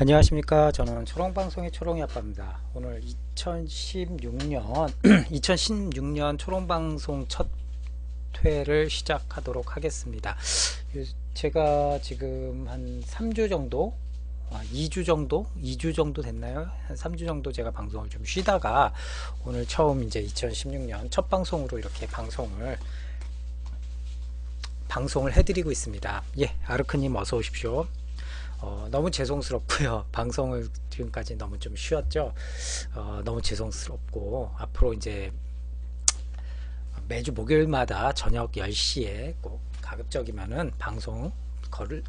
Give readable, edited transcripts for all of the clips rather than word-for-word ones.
안녕하십니까. 저는 초롱방송의 초롱이 아빠입니다. 오늘 2016년 2016년 초롱방송 첫 회를 시작하도록 하겠습니다. 제가 지금 한 3주 정도 2주 정도 됐나요? 한 3주 정도 제가 방송을 좀 쉬다가 오늘 처음 이제 2016년 첫 방송으로 이렇게 방송을 해드리고 있습니다. 예, 아르크님 어서 오십시오. 너무 죄송스럽고요. 방송을 지금까지 너무 좀 쉬었죠. 너무 죄송스럽고 앞으로 이제 매주 목요일마다 저녁 10시에 꼭 가급적이면은 방송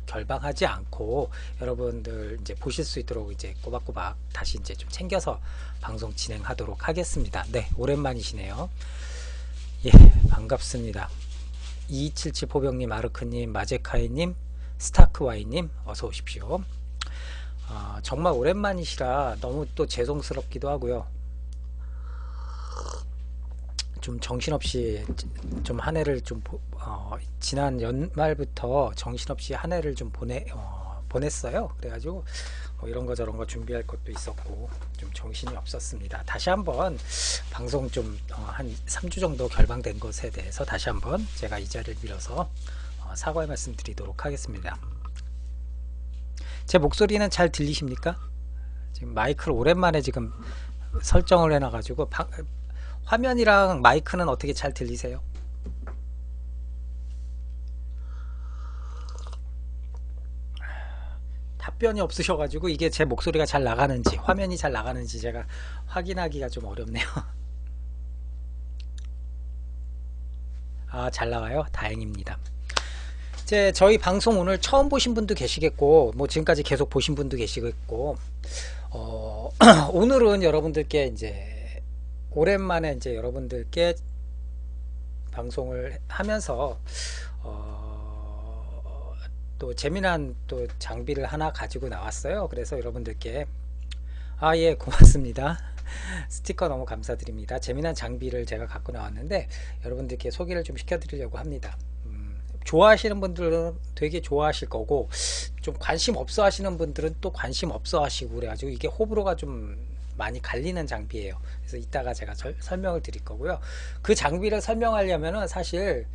결방하지 않고 여러분들 이제 보실 수 있도록 이제 꼬박꼬박 다시 이제 좀 챙겨서 방송 진행하도록 하겠습니다. 네, 오랜만이시네요. 예, 반갑습니다. 2277 포병님, 아르크님, 마제카이님, 스타크와이님 어서 오십시오. 정말 오랜만이시라 너무 또 죄송스럽기도 하고요. 좀 정신없이 좀 한 해를 좀 지난 연말부터 정신없이 한 해를 좀 보냈어요. 그래가지고 이런 거 저런 거 준비할 것도 있었고 좀 정신이 없었습니다. 다시 한번 방송 좀 한 3주 정도 결방된 것에 대해서 다시 한번 제가 이 자리를 빌어서 사과의 말씀 드리도록 하겠습니다. 제 목소리는 잘 들리십니까? 지금 마이크를 오랜만에 지금 설정을 해놔가지고 화면이랑 마이크는 어떻게 잘 들리세요? 답변이 없으셔가지고 이게 제 목소리가 잘 나가는지 화면이 잘 나가는지 제가 확인하기가 좀 어렵네요. 잘 나와요? 다행입니다. 저희 방송 오늘 처음 보신 분도 계시겠고 뭐 지금까지 계속 보신 분도 계시겠고 오늘은 여러분들께 이제 오랜만에 이제 여러분들께 방송을 하면서 또 재미난 또 장비를 하나 가지고 나왔어요. 그래서 여러분들께 예, 고맙습니다. 스티커 너무 감사드립니다. 재미난 장비를 제가 갖고 나왔는데 여러분들께 소개를 좀 시켜드리려고 합니다. 좋아하시는 분들은 되게 좋아하실 거고 좀 관심 없어 하시는 분들은 또 관심 없어 하시고 그래가지고 이게 호불호가 좀 많이 갈리는 장비예요. 그래서 이따가 제가 설명을 드릴 거고요. 그 장비를 설명하려면은 사실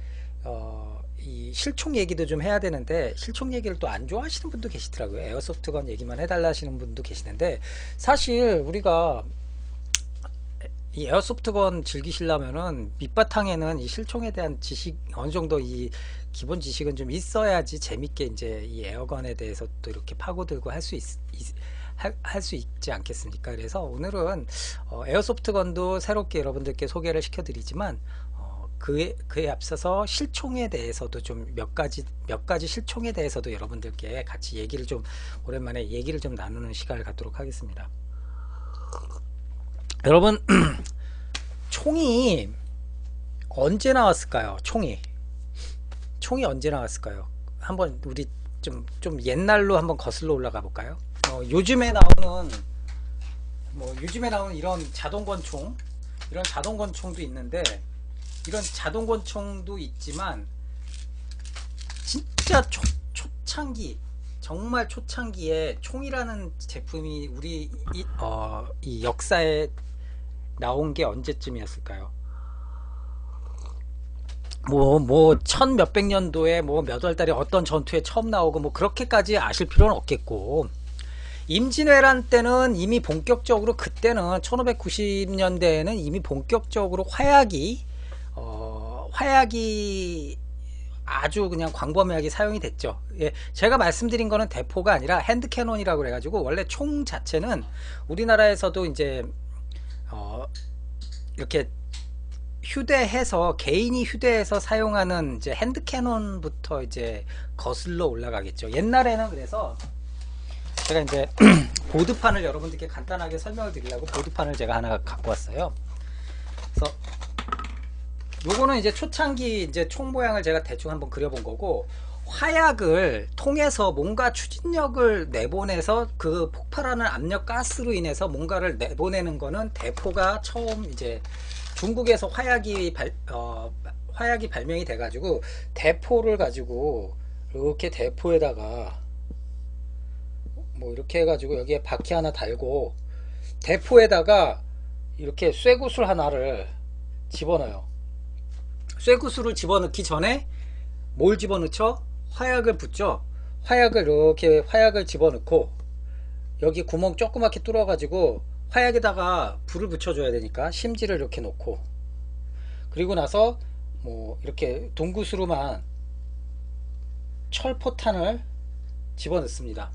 이 실총 얘기도 좀 해야 되는데 실총 얘기를 또 안 좋아하시는 분도 계시더라고요. 에어소프트건 얘기만 해달라 하시는 분도 계시는데 사실 우리가 이 에어소프트건 즐기시려면은 밑바탕에는 이 실총에 대한 지식 어느 정도 이 기본 지식은 좀 있어야지 재밌게 이제 이 에어건에 대해서 또 이렇게 파고들고 할 수 있지 않겠습니까? 그래서 오늘은 에어소프트건도 새롭게 여러분들께 소개를 시켜드리지만 그에 앞서서 실총에 대해서도 좀 몇 가지 실총에 대해서도 여러분들께 같이 얘기를 좀 오랜만에 얘기를 좀 나누는 시간을 갖도록 하겠습니다. 여러분 총이 언제 나왔을까요? 총이 언제 나왔을까요? 한번 우리 좀 옛날로 한번 거슬러 올라가 볼까요? 요즘에 나오는 이런 자동권총도 있는데 이런 자동권총도 있지만 진짜 초창기 정말 초창기에 총이라는 제품이 우리 이 역사에 나온 게 언제쯤이었을까요? 천 몇백 년도에 몇 월 달에 어떤 전투에 처음 나오고 그렇게까지 아실 필요는 없겠고 임진왜란 때는 이미 본격적으로 그때는 1590년대에는 이미 본격적으로 화약이 아주 그냥 광범위하게 사용이 됐죠. 예, 제가 말씀드린 거는 대포가 아니라 핸드캐논이라고 그래가지고 원래 총 자체는 우리나라에서도 이제 이렇게 개인이 휴대해서 사용하는 이제 핸드캐논부터 이제 거슬러 올라가겠죠. 옛날에는 그래서 제가 이제 보드판을 여러분들께 간단하게 설명을 드리려고 보드판을 제가 하나 갖고 왔어요. 그래서 요거는 이제 초창기 이제 총 모양을 제가 대충 한번 그려본 거고 화약을 통해서 뭔가 추진력을 내보내서 그 폭발하는 압력 가스로 인해서 뭔가를 내보내는 거는 대포가 처음 이제 중국에서 화약이 발명이 돼가지고 대포를 가지고 이렇게 대포에다가 뭐 이렇게 해가지고 여기에 바퀴 하나 달고 대포에다가 이렇게 쇠구슬 하나를 집어넣어요. 쇠구슬을 집어넣기 전에 뭘 집어넣죠? 화약을 붓죠. 화약을 이렇게 화약을 집어넣고 여기 구멍 조그맣게 뚫어 가지고 화약에다가 불을 붙여줘야 되니까 심지를 이렇게 놓고, 그리고 나서 뭐 이렇게 동구스로만 철포탄을 집어넣습니다.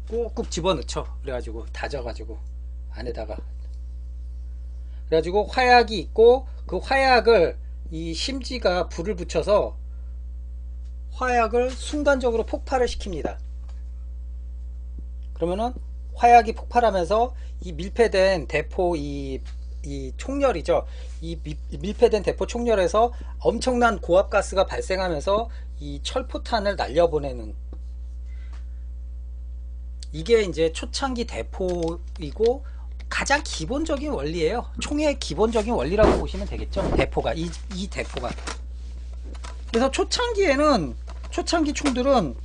꾹꾹 집어넣죠. 그래가지고 다져가지고 안에다가, 그래가지고 화약이 있고 그 화약을 이 심지가 불을 붙여서 화약을 순간적으로 폭발을 시킵니다. 그러면은 화약이 폭발하면서 이 밀폐된 대포 이 총열이죠. 이 밀폐된 대포 총열에서 엄청난 고압가스가 발생하면서 이 철포탄을 날려보내는, 이게 이제 초창기 대포이고 가장 기본적인 원리예요. 총의 기본적인 원리라고 보시면 되겠죠. 대포가 이 대포가. 그래서 초창기에는 초창기 총들은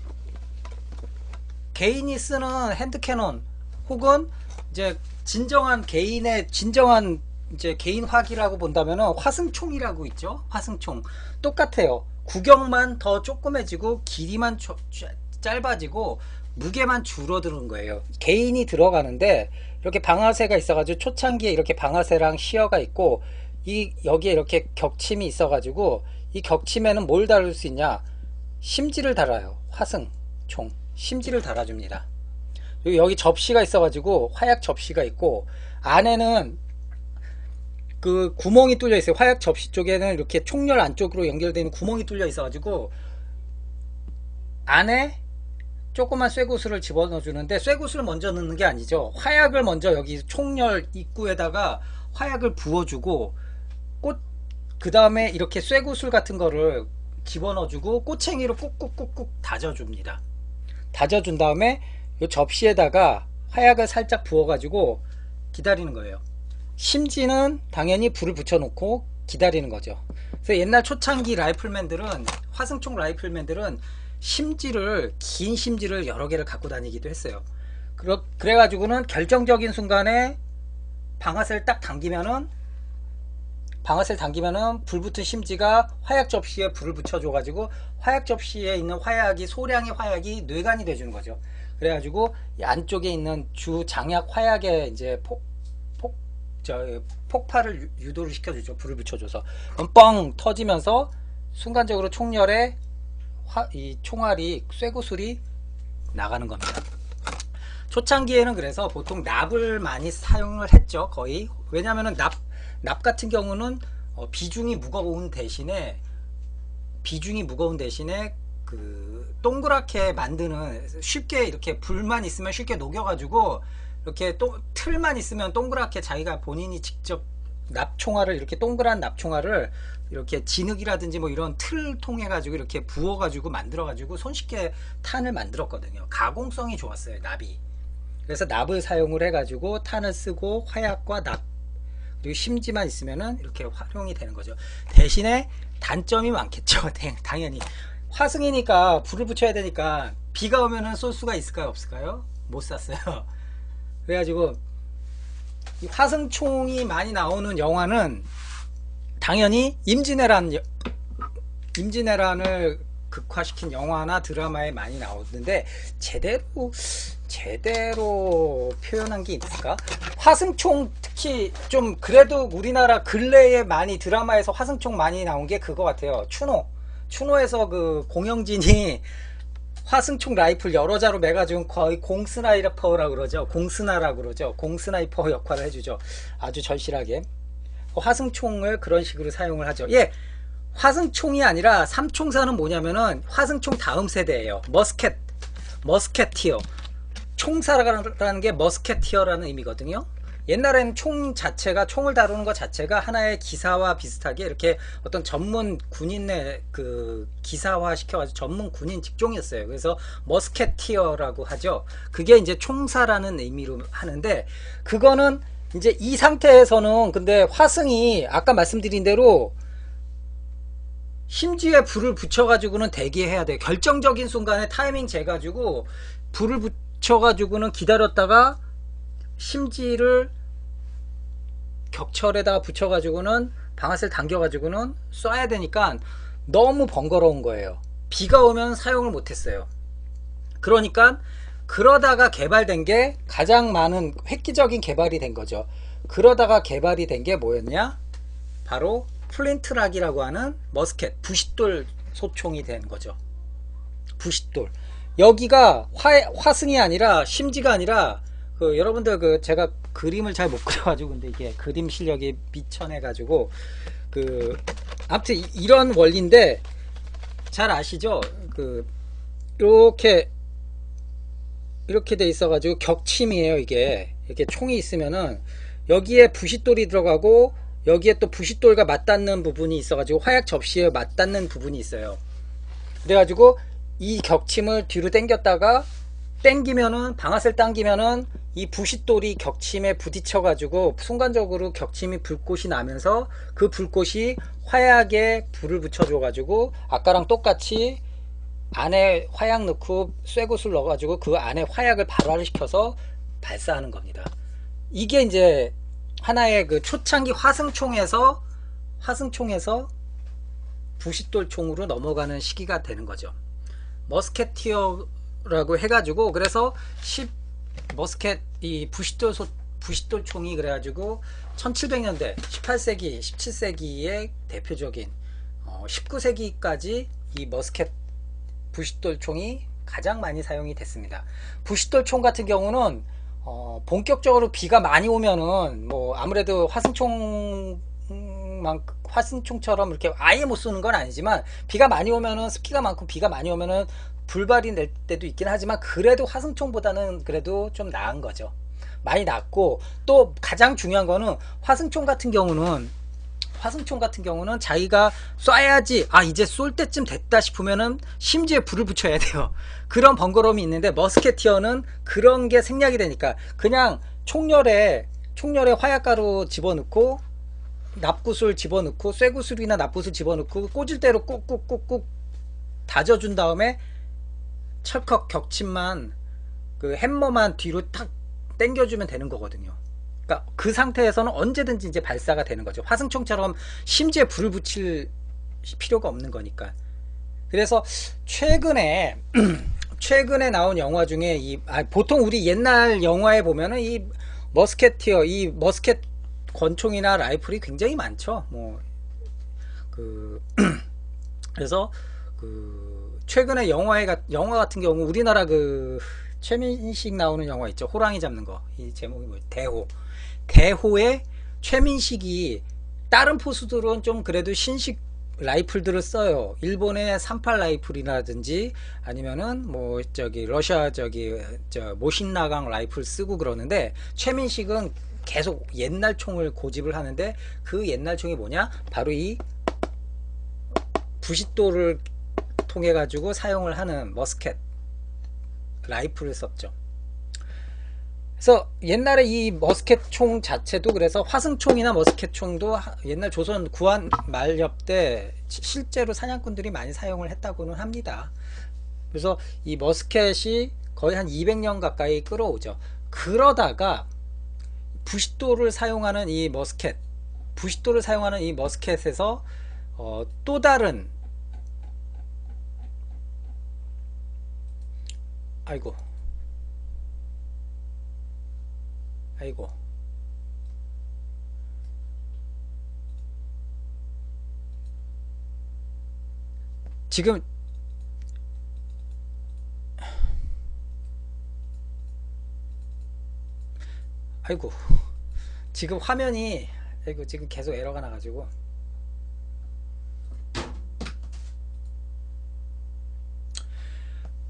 개인이 쓰는 핸드캐논 혹은 이제 진정한 개인의 진정한 이제 개인 화기라고 본다면은 화승총이라고 있죠. 화승총 똑같아요. 구경만 더 조그매지고 길이만 짧아지고 무게만 줄어드는 거예요. 개인이 들어가는데 이렇게 방아쇠가 있어가지고 초창기에 이렇게 방아쇠랑 시어가 있고 이 여기에 이렇게 격침이 있어가지고 이 격침에는 뭘 달을 수 있냐? 심지를 달아요. 화승총 심지를 달아줍니다. 그리고 여기 접시가 있어가지고 화약 접시가 있고 안에는 그 구멍이 뚫려 있어요. 화약 접시 쪽에는 이렇게 총열 안쪽으로 연결되는 구멍이 뚫려 있어가지고 안에 조그만 쇠구슬을 집어넣어 주는데, 쇠구슬을 먼저 넣는 게 아니죠. 화약을 먼저 여기 총열 입구에다가 화약을 부어주고 그 다음에 이렇게 쇠구슬 같은 거를 집어넣어 주고 꼬챙이로 꾹꾹꾹꾹 다져줍니다. 다져준 다음에 이 접시에다가 화약을 살짝 부어 가지고 기다리는 거예요. 심지는 당연히 불을 붙여 놓고 기다리는 거죠. 그래서 옛날 초창기 라이플맨들은, 화승총 라이플맨들은 심지를, 긴 심지를 여러 개를 갖고 다니기도 했어요. 그래가지고는 결정적인 순간에 방아쇠를 딱 당기면은 불 붙은 심지가 화약 접시에 불을 붙여줘 가지고 화약 접시에 있는 화약이, 소량의 화약이 뇌관이 돼주는 거죠. 그래가지고 이 안쪽에 있는 주 장약 화약에 이제 폭발을 유도를 시켜주죠. 불을 붙여줘서 뻥 터지면서 순간적으로 총열에 이 총알이, 쇠구슬이 나가는 겁니다. 초창기에는 그래서 보통 납을 많이 사용을 했죠. 거의. 왜냐하면 납 같은 경우는 비중이 무거운 대신에 그 동그랗게 만드는, 쉽게 이렇게 불만 있으면 쉽게 녹여가지고 이렇게 틀만 있으면 동그랗게 자기가 본인이 직접 납총알을, 이렇게 동그란 납총알을 이렇게 진흙이라든지 뭐 이런 틀 통해 가지고 이렇게 부어 가지고 만들어 가지고 손쉽게 탄을 만들었거든요. 가공성이 좋았어요, 납이. 그래서 납을 사용을 해 가지고 탄을 쓰고 화약과 납 그리고 심지만 있으면은 이렇게 활용이 되는 거죠. 대신에 단점이 많겠죠. 당연히 화승이니까 불을 붙여야 되니까 비가 오면은 쏠 수가 있을까요, 없을까요? 못 쐈어요. 그래가지고 이 화승총이 많이 나오는 영화는 당연히 임진왜란을 극화시킨 영화나 드라마에 많이 나오는데 제대로 표현한 게 있을까? 화승총 특히 좀 그래도 우리나라 근래에 많이 드라마에서 화승총 많이 나온 게 그거 같아요. 추노에서 그 공영진이 화승총 라이플 여러 자로 매가지고 거의 공스나이퍼라고 그러죠. 공스나라고 그러죠. 공스나이퍼 역할을 해주죠. 아주 절실하게. 화승총을 그런 식으로 사용을 하죠. 예, 화승총이 아니라 삼총사는 뭐냐면은 화승총 다음 세대예요. 머스켓티어. 총사라는 게 머스켓티어라는 의미거든요. 옛날에는 총 자체가, 총을 다루는 것 자체가 하나의 기사와 비슷하게 이렇게 어떤 전문 군인의 그 기사화 시켜가지고 전문 군인 직종이었어요. 그래서 머스켓티어라고 하죠. 그게 이제 총사라는 의미로 하는데, 그거는 이제 이 상태에서는 근데 화승이 아까 말씀드린 대로 심지에 불을 붙여가지고는 대기해야 돼. 결정적인 순간에 타이밍 재가지고 불을 붙여가지고는 기다렸다가 심지를 격철에다가 붙여가지고는 방아쇠를 당겨가지고는 쏴야 되니까 너무 번거로운 거예요. 비가 오면 사용을 못했어요. 그러니까 그러다가 개발된 게 가장 많은 획기적인 개발이 된 거죠. 그러다가 개발이 된 게 뭐였냐? 바로 플린트락이라고 하는 머스켓, 부싯돌 소총이 된 거죠. 부싯돌. 여기가 화승이 아니라 심지가 아니라 여러분들 제가 그림을 잘 못 그려가지고 근데 이게 그림 실력이 미천해가지고 아무튼 이런 원리인데 잘 아시죠? 이렇게 돼 있어가지고 격침이에요. 이게 이렇게 총이 있으면은 여기에 부싯돌이 들어가고 여기에 또 부싯돌과 맞닿는 부분이 있어가지고 화약 접시에 맞닿는 부분이 있어요. 그래가지고 이 격침을 뒤로 당겼다가 당기면은 방아쇠를 당기면은 이 부싯돌이 격침에 부딪혀가지고 순간적으로 격침이 불꽃이 나면서 그 불꽃이 화약에 불을 붙여줘가지고 아까랑 똑같이 안에 화약 넣고 쇠구슬 넣어가지고 그 안에 화약을 발화를 시켜서 발사하는 겁니다. 이게 이제 하나의 초창기 화승총에서 부싯돌총으로 넘어가는 시기가 되는 거죠. 머스케티어라고 해가지고 그래서 머스켓 이 부싯돌총이 그래가지고 1700년대 18세기 17세기의 대표적인 19세기까지 이 머스켓 부싯돌총이 가장 많이 사용이 됐습니다. 부싯돌총 같은 경우는 본격적으로 비가 많이 오면은 뭐 아무래도 화승총처럼 이렇게 아예 못 쏘는 건 아니지만 비가 많이 오면은 습기가 많고 비가 많이 오면은 불발이 낼 때도 있긴 하지만 그래도 화승총보다는 그래도 좀 나은 거죠. 많이 낫고 또 가장 중요한 거는 화승총 같은 경우는 자기가 쏴야지 이제 쏠 때쯤 됐다 싶으면은 심지에 불을 붙여야 돼요. 그런 번거로움이 있는데 머스케티어는 그런 게 생략이 되니까 그냥 총열에 화약가루 집어넣고 납구슬 집어넣고 쇠구슬이나 납구슬 집어넣고 꽂을 대로 꾹꾹꾹꾹 다져준 다음에 철컥 격침만 햄머만 뒤로 탁 당겨주면 되는 거거든요. 그러니까 그 상태에서는 언제든지 이제 발사가 되는 거죠. 화승총처럼 심지에 불을 붙일 필요가 없는 거니까. 그래서 최근에 나온 영화 중에 보통 우리 옛날 영화에 보면은 이 머스케티어, 이 머스켓 권총이나 라이플이 굉장히 많죠. 그래서 최근에 영화 같은 경우 우리나라 최민식 나오는 영화 있죠. 호랑이 잡는 거. 이 제목이 뭐예요? 대호의 최민식이 다른 포수들은 좀 그래도 신식 라이플들을 써요. 일본의 38 라이플이라든지 아니면은 러시아 모신나강 라이플 쓰고 그러는데 최민식은 계속 옛날 총을 고집을 하는데 그 옛날 총이 뭐냐? 바로 이 부싯돌을 통해 가지고 사용을 하는 머스켓 라이플을 썼죠. 그래서 옛날에 이 머스켓 총 자체도 그래서 화승총이나 머스켓 총도 옛날 조선 구한 말엽 때 실제로 사냥꾼들이 많이 사용을 했다고는 합니다. 그래서 이 머스켓이 거의 한 200년 가까이 끌어오죠. 그러다가 부싯돌을 사용하는 이 머스켓에서 또 다른 아이고 지금 지금 화면이 지금 계속 에러가 나가지고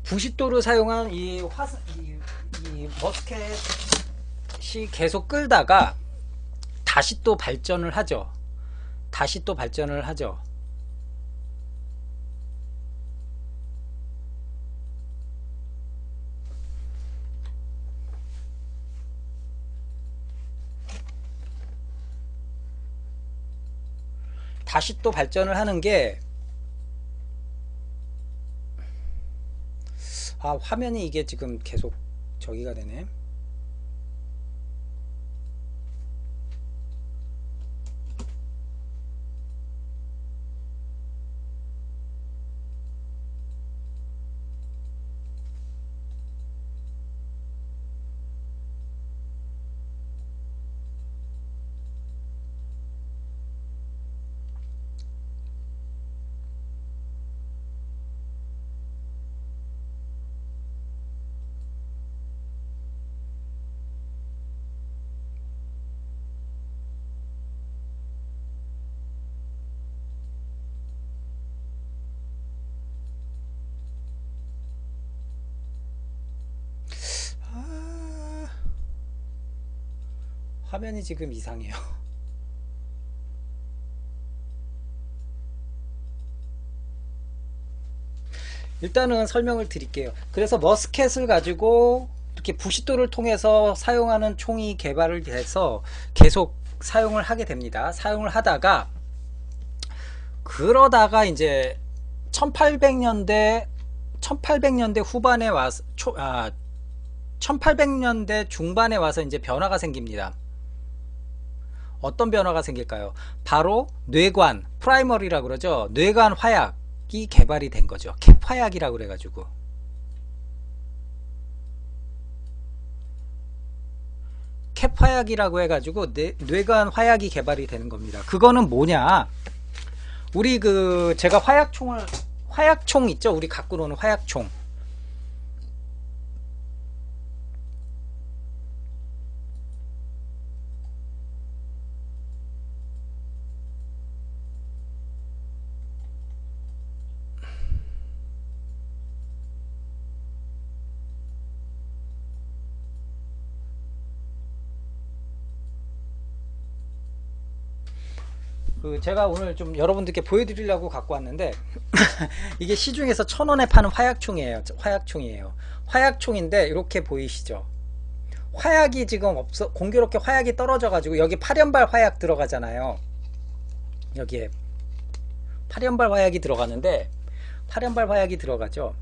부싯돌을 사용한 이 머스켓이 계속 끌다가 다시 또 발전을 하죠. 다시 또 발전을 하는 게 아, 화면이 이게 지금 계속 저기가 되네. 아, 화면이 지금 이상해요. 일단은 설명을 드릴게요. 그래서 머스켓을 가지고 이렇게 부싯돌을 통해서 사용하는 총이 개발을 돼서 계속 사용을 하게 됩니다. 사용을 하다가 그러다가 이제 1800년대 1800년대 후반에 와서 1800년대 중반에 와서 이제 변화가 생깁니다. 어떤 변화가 생길까요? 바로 뇌관, 프라이머리라고 그러죠. 뇌관 화약이 개발이 된 거죠. 캡 화약이라고 그래가지고. 캡 화약이라고 해가지고 뇌관 화약이 개발이 되는 겁니다. 그거는 뭐냐? 우리 그 제가 화약총 있죠? 우리 갖고 노는 화약총. 그 제가 오늘 좀 여러분들께 보여드리려고 갖고 왔는데 이게 시중에서 1,000원에 파는 화약총이에요. 화약총이에요. 화약총인데 이렇게 보이시죠? 화약이 지금 없어, 공교롭게 화약이 떨어져 가지고 여기 8연발 화약 들어가잖아요. 여기에 8연발 화약이 들어가는데 8연발 화약이 들어가죠.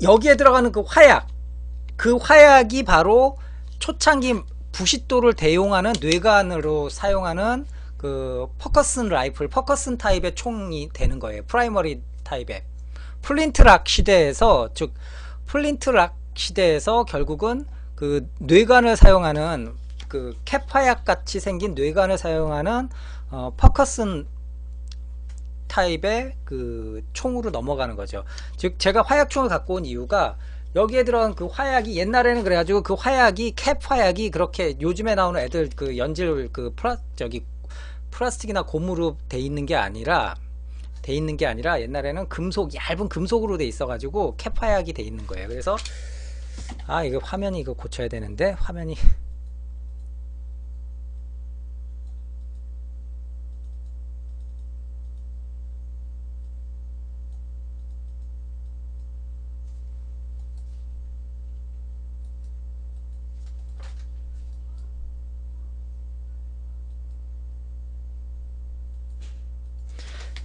여기에 들어가는 그 화약이 바로 초창기 부싯돌을 대용하는 뇌관으로 사용하는 그 퍼커슨 라이플, 퍼커슨 타입의 총이 되는 거예요. 프라이머리 타입의 플린트락 시대에서, 즉 플린트락 시대에서 결국은 그 뇌관을 사용하는 그 캡 화약 같이 생긴 뇌관을 사용하는 퍼커슨 타입의 그 총으로 넘어가는 거죠. 즉 제가 화약총을 갖고 온 이유가 여기에 들어간 그 화약이 옛날에는 그래가지고 그 화약이 캡 화약이 그렇게 요즘에 나오는 애들 그 연질 그 플라스틱이나 고무로 돼 있는 게 아니라 옛날에는 금속, 얇은 금속으로 돼 있어가지고 캡 화약이 돼 있는 거예요. 그래서 아, 이거 화면이 이거 고쳐야 되는데 화면이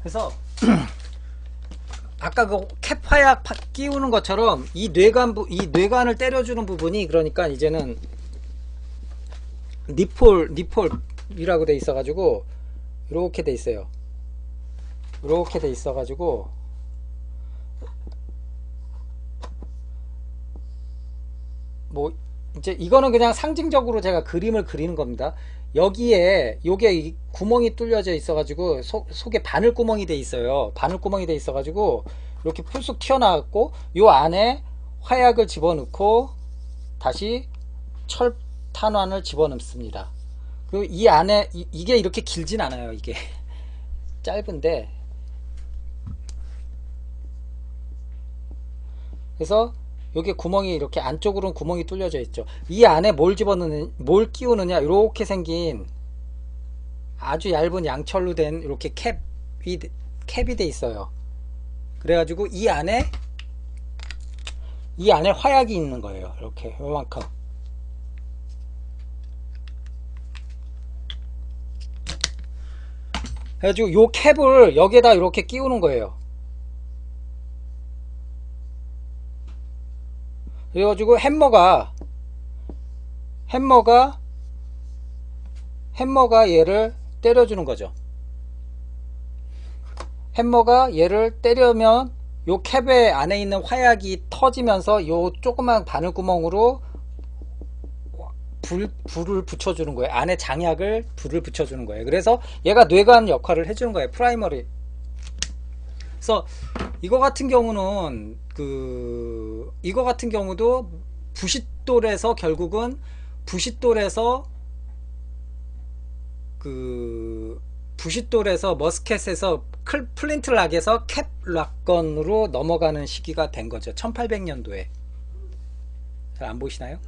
그래서 아까 그 캡 화약 끼우는 것처럼 이 뇌관을 때려주는 부분이, 그러니까 이제는 니폴이라고 돼 있어가지고 이렇게 돼 있어요. 이렇게 돼 있어가지고 뭐 이제 이거는 그냥 상징적으로 제가 그림을 그리는 겁니다. 여기에 요게 구멍이 뚫려져 있어가지고 속에 바늘구멍이 돼 있어요. 바늘구멍이 돼 있어가지고 이렇게 풀쑥 튀어나왔고, 요 안에 화약을 집어넣고 다시 철탄환을 집어넣습니다. 그리고 이 안에 이게 이렇게 길진 않아요. 이게 짧은데, 그래서 여기 구멍이 이렇게 안쪽으로는 구멍이 뚫려져 있죠. 이 안에 뭘 끼우느냐, 이렇게 생긴 아주 얇은 양철로 된 이렇게 캡이 돼 있어요. 그래가지고 이 안에 화약이 있는 거예요. 이렇게 요만큼. 그래가지고 요 캡을 여기에다 이렇게 끼우는 거예요. 그래가지고 해머가 얘를 때려주는 거죠. 해머가 얘를 때리면 요 캡의 안에 있는 화약이 터지면서 요 조그만 바늘구멍으로 불을 붙여주는 거예요. 안에 장약을 불을 붙여주는 거예요. 그래서 얘가 뇌관 역할을 해주는 거예요. 프라이머리. 그래서 이거 같은 경우는 이거 같은 경우도 부싯돌에서 결국은 부싯돌에서 머스켓에서 플린트 락에서 캡 락건으로 넘어가는 시기가 된 거죠. 1800년도에. 잘 안 보이시나요?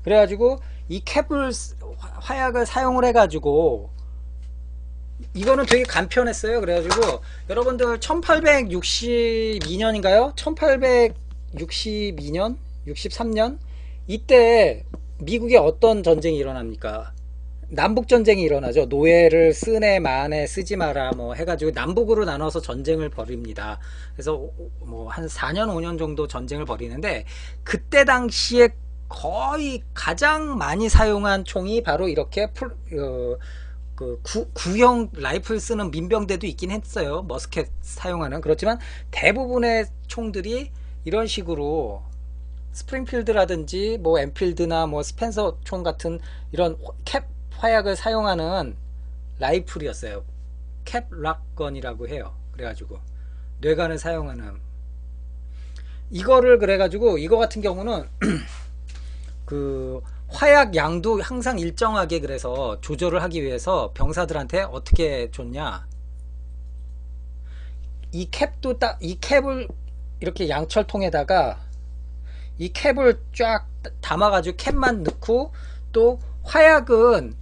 그래가지고 이 캡을 화약을 사용을 해가지고 이거는 되게 간편했어요. 그래가지고 여러분들 1862년인가요? 1862년? 63년? 이때 미국에 어떤 전쟁이 일어납니까? 남북전쟁이 일어나죠. 노예를 쓰네 마네 쓰지 마라 뭐 해가지고 남북으로 나눠서 전쟁을 벌입니다. 그래서 뭐 한 4년 5년 정도 전쟁을 벌이는데 그때 당시에 거의 가장 많이 사용한 총이 바로 이렇게 구형 라이플 쓰는 민병대도 있긴 했어요. 머스켓 사용하는. 그렇지만 대부분의 총들이 이런 식으로 스프링필드라든지 뭐 엔필드나 뭐 스펜서 총 같은 이런 캡 화약을 사용하는 라이플이었어요. 캡 락건이라고 해요. 그래가지고 뇌관을 사용하는 이거를 그래가지고 이거 같은 경우는 화약 양도 항상 일정하게 그래서 조절을 하기 위해서 병사들한테 어떻게 줬냐, 이 캡을 이렇게 양철통에다가 이 캡을 쫙 담아가지고 캡만 넣고 또 화약은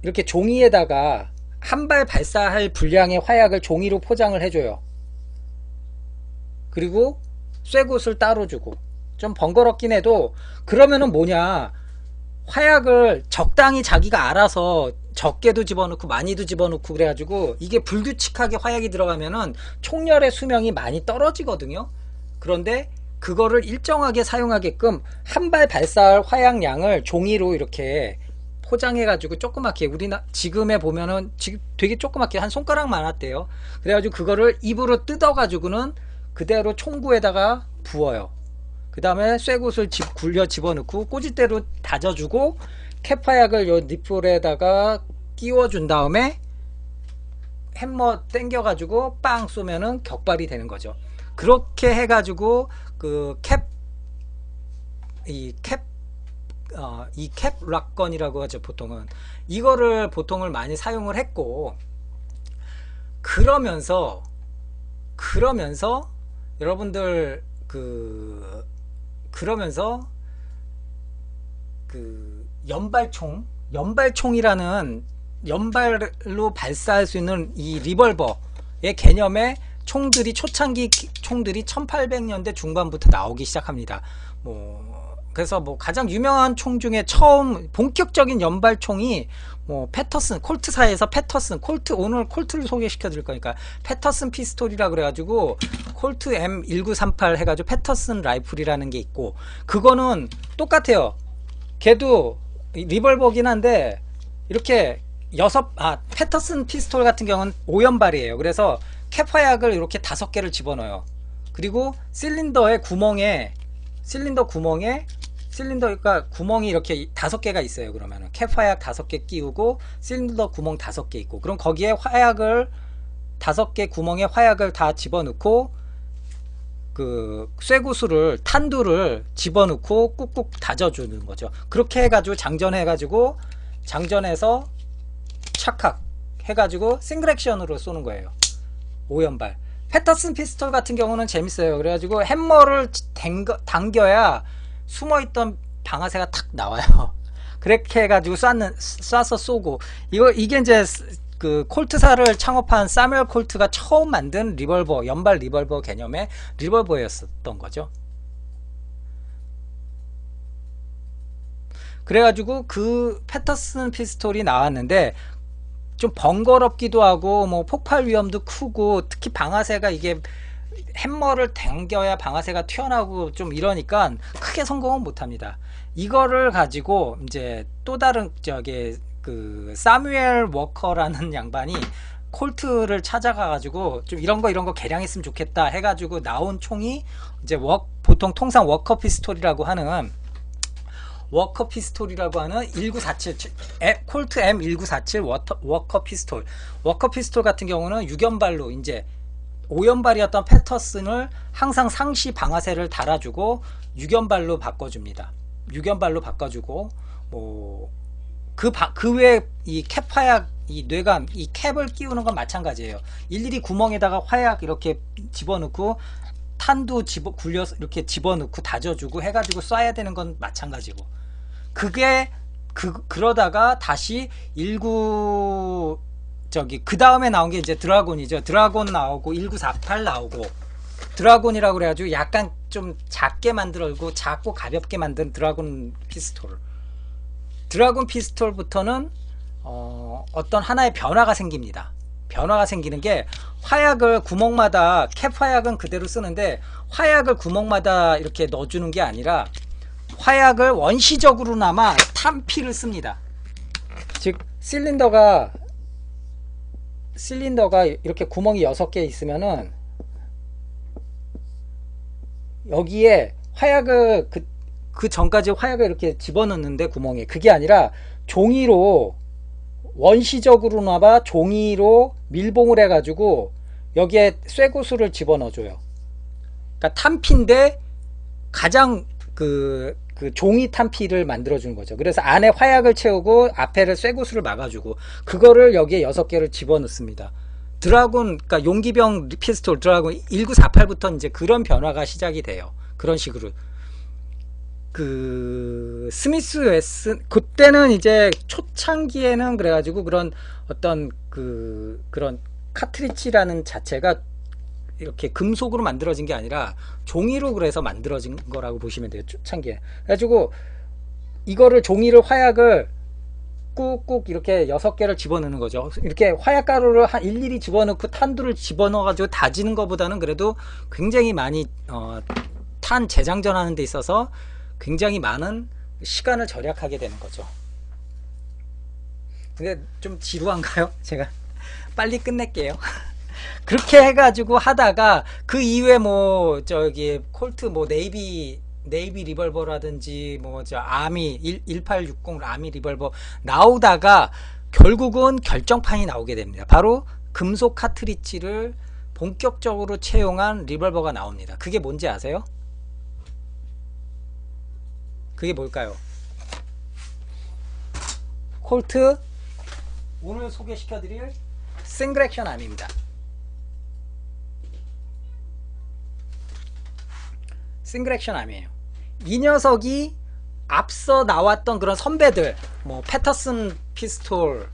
이렇게 종이에다가 한 발 발사할 분량의 화약을 종이로 포장을 해줘요. 그리고 쇠굿을 따로 주고. 좀 번거롭긴 해도 그러면은 뭐냐, 화약을 적당히 자기가 알아서 적게도 집어넣고 많이도 집어넣고 그래가지고 이게 불규칙하게 화약이 들어가면은 총열의 수명이 많이 떨어지거든요. 그런데 그거를 일정하게 사용하게끔 한 발 발사할 화약량을 종이로 이렇게 포장해가지고 조그맣게 지금에 보면은 지금 되게 조그맣게 한 손가락만 왔대요. 그래가지고 그거를 입으로 뜯어가지고는 그대로 총구에다가 부어요. 그 다음에 쇠굿을 굴려 집어넣고 꼬짓대로 다져주고 캡화약을 요 니플에다가 끼워준 다음에 햄머 땡겨가지고 빵 쏘면은 격발이 되는 거죠. 그렇게 해가지고 이 캡 락건이라고 하죠. 보통은 이거를 보통을 많이 사용을 했고, 그러면서 여러분들 그러면서 연발총이라는 연발로 발사할 수 있는 이 리볼버의 개념의 총들이 초창기 총들이 1800년대 중반부터 나오기 시작합니다. 그래서 가장 유명한 총 중에 처음 본격적인 연발총이 패터슨, 콜트사에서 패터슨, 오늘 콜트를 소개시켜 드릴 거니까 패터슨 피스톨이라 그래가지고 콜트 M1938 해가지고 패터슨 라이플이라는 게 있고, 그거는 똑같아요. 걔도 리볼버긴 한데 이렇게 패터슨 피스톨 같은 경우는 5연발이에요. 그래서 캡화약을 이렇게 5개를 집어넣어요. 그리고 실린더의 구멍에 실린더가 구멍이 이렇게 5개가 있어요. 그러면은 캡화약 5개 끼우고 실린더 구멍 5개 있고, 그럼 거기에 화약을 5개 구멍에 화약을 다 집어넣고 쇠구슬을 탄두를 집어넣고 꾹꾹 다져주는 거죠. 그렇게 해가지고 장전해서 착각 해가지고 싱글 액션으로 쏘는 거예요. 5연발. 패터슨 피스톨 같은 경우는 재밌어요. 그래가지고 햄머를 당겨야 숨어있던 방아쇠가 탁 나와요. 그렇게 해가지고 쏴서 쏘고, 이게 이제 콜트사를 창업한 사뮤엘 콜트가 처음 만든 리볼버, 연발 리볼버 개념의 리볼버였었던 거죠. 그래가지고 그 패터슨 피스톨이 나왔는데 좀 번거롭기도 하고 뭐 폭발 위험도 크고 특히 방아쇠가 이게 햄머를 당겨야 방아쇠가 튀어나오고 좀 이러니까 크게 성공은 못합니다. 이거를 가지고 이제 또 다른 저기 그 사뮤엘 워커라는 양반이 콜트를 찾아가 가지고 좀 이런 거 개량했으면 좋겠다 해가지고 나온 총이 이제 보통 통상 워커 피스톨이라고 하는 1947 콜트 M1947 워커 피스톨. 워커 피스톨 같은 경우는 6연발로 이제 5연발이었던 패터슨을 항상 상시 방아쇠를 달아주고 6연발로 바꿔줍니다. 6연발로 바꿔주고 뭐 그 외에 이 캡 화약 이 뇌감 이 캡을 끼우는 건 마찬가지예요. 일일이 구멍에다가 화약 이렇게 집어넣고 탄도 굴려서 이렇게 집어넣고 다져주고 해가지고 쏴야 되는 건 마찬가지고, 그게 그러다가 다시 19 저기 그 다음에 나온 게 이제 드라곤이죠. 드라곤 나오고 1948 나오고, 드라곤이라고 그래가지고 약간 좀 작게 만들고 작고 가볍게 만든 드라곤 피스톨. 드라곤 피스톨부터는 어떤 하나의 변화가 생깁니다. 변화가 생기는 게 화약을 구멍마다 캡 화약은 그대로 쓰는데 화약을 구멍마다 이렇게 넣어주는 게 아니라 화약을 원시적으로나마 탄피를 씁니다. 즉 실린더가 이렇게 구멍이 6개 있으면은 여기에 화약을 그 전까지 화약을 이렇게 집어넣는데 구멍에, 그게 아니라 종이로 원시적으로나마 종이로 밀봉을 해가지고 여기에 쇠구슬을 집어넣어줘요. 그러니까 탄피인데 가장 그 종이 탄피를 만들어주는 거죠. 그래서 안에 화약을 채우고 앞에를 쇠구슬을 막아주고 그거를 여기에 6개를 집어넣습니다. 드라곤, 그러니까 용기병 피스톨 드라곤 1948부터 이제 그런 변화가 시작이 돼요. 그런 식으로. 그 스미스 웨슨 그때는 이제 초창기에는 그래가지고 그런 어떤 그런 카트리지라는 자체가 이렇게 금속으로 만들어진 게 아니라 종이로 그래서 만들어진 거라고 보시면 돼요. 초창기에. 그래가지고 이거를 종이를 화약을 꾹꾹 이렇게 6개를 집어넣는 거죠. 이렇게 화약가루를 일일이 집어넣고 탄두를 집어넣어가지고 다지는 것보다는 그래도 굉장히 많이 탄 재장전하는 데 있어서 굉장히 많은 시간을 절약하게 되는 거죠. 근데 좀 지루한가요? 제가 빨리 끝낼게요. 그렇게 해가지고 하다가 그 이후에 뭐 저기 콜트 뭐 네이비 리벌버라든지 뭐 저 아미 1860 아미 리벌버 나오다가 결국은 결정판이 나오게 됩니다. 바로 금속 카트리지를 본격적으로 채용한 리벌버가 나옵니다. 그게 뭔지 아세요? 그게 뭘까요? 콜트 오늘 소개시켜드릴 싱글 액션 암입니다. 싱글 액션 암이에요. 이 녀석이 앞서 나왔던 그런 선배들 뭐 패터슨 피스톨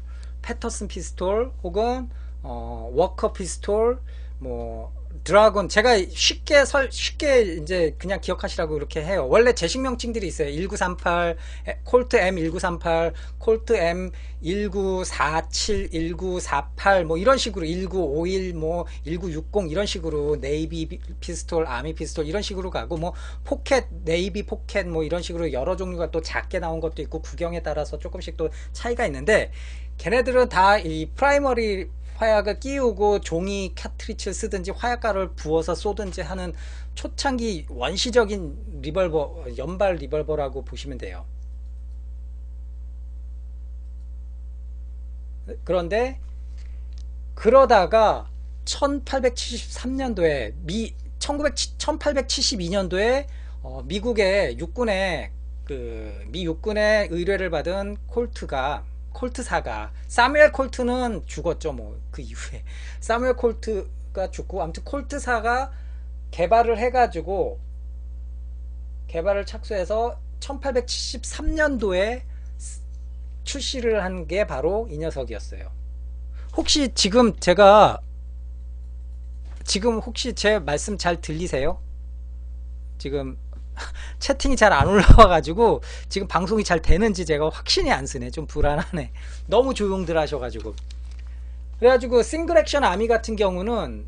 혹은 워커 피스톨 뭐 드라곤, 제가 쉽게 이제 그냥 기억하시라고 이렇게 해요. 원래 제식 명칭들이 있어요. 1938 콜트 M1938 콜트 M1947 1948 뭐 이런 식으로 1951 뭐 1960 이런 식으로 네이비 피스톨 아미 피스톨 이런 식으로 가고, 뭐 포켓 네이비 포켓 뭐 이런 식으로 여러 종류가 또 작게 나온 것도 있고 구경에 따라서 조금씩 또 차이가 있는데, 걔네들은 다 이 프라이머리 화약을 끼우고 종이 카트리지를 쓰든지 화약가루를 부어서 쏘든지 하는 초창기 원시적인 리벌버, 연발 리벌버라고 보시면 돼요. 그런데 그러다가 1873년도에 1872년도에 미국의 육군의 미 육군의 의뢰를 받은 콜트사가 사뮤엘 콜트는 죽었죠. 뭐 그 이후에 사뮤엘 콜트가 죽고, 아무튼 콜트사가 개발을 착수해서 1873년도에 출시를 한 게 바로 이 녀석이었어요. 혹시 지금 혹시 제 말씀 잘 들리세요? 지금 채팅이 잘 안 올라와 가지고 지금 방송이 잘 되는지 제가 확신이 안 쓰네. 좀 불안하네. 너무 조용들 하셔가지고. 그래가지고 싱글 액션 아미 같은 경우는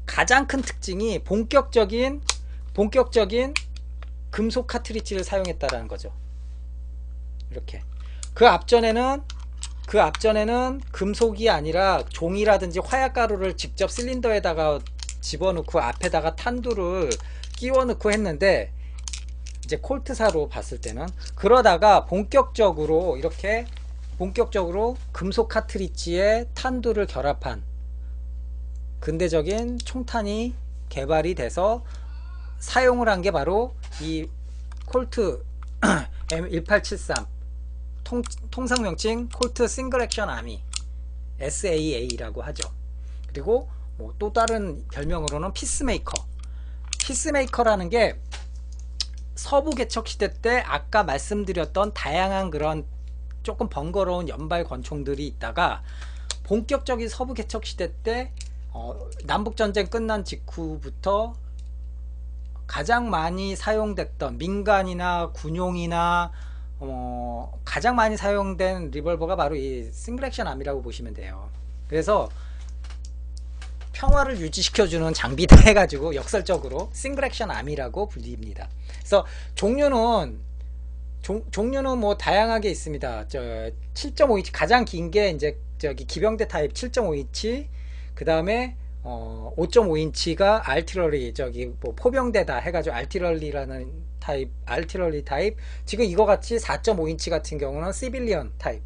가장 큰 특징이 본격적인 금속 카트리지를 사용했다라는 거죠. 이렇게 그 앞전에는 금속이 아니라 종이라든지 화약가루를 직접 실린더에다가 집어넣고 앞에다가 탄두를 끼워 넣고 했는데, 이제 콜트사로 봤을 때는 그러다가 본격적으로 금속 카트리지에 탄두를 결합한 근대적인 총탄이 개발이 돼서 사용을 한 게 바로 이 콜트 M1873, 통상 명칭 콜트 싱글 액션 아미 SAA라고 하죠. 그리고 뭐 또 다른 별명으로는 피스메이커라는 게 서부 개척 시대 때 아까 말씀드렸던 다양한 그런 조금 번거로운 연발 권총들이 있다가 본격적인 서부 개척 시대 때 남북전쟁 끝난 직후부터 가장 많이 사용됐던 민간이나 군용이나 가장 많이 사용된 리볼버가 바로 이 싱글 액션 아미라고 보시면 돼요. 그래서 평화를 유지시켜주는 장비다 해가지고 역설적으로 싱글 액션 아미라고 불립니다. 그래서 종류는 뭐 다양하게 있습니다. 7.5인치 가장 긴 게 이제 기병대 타입 7.5인치, 그 다음에 5.5인치가 알티러리 뭐 포병대다 해가지고 알티러리 타입, 지금 이거 같이 4.5인치 같은 경우는 시빌리언 타입,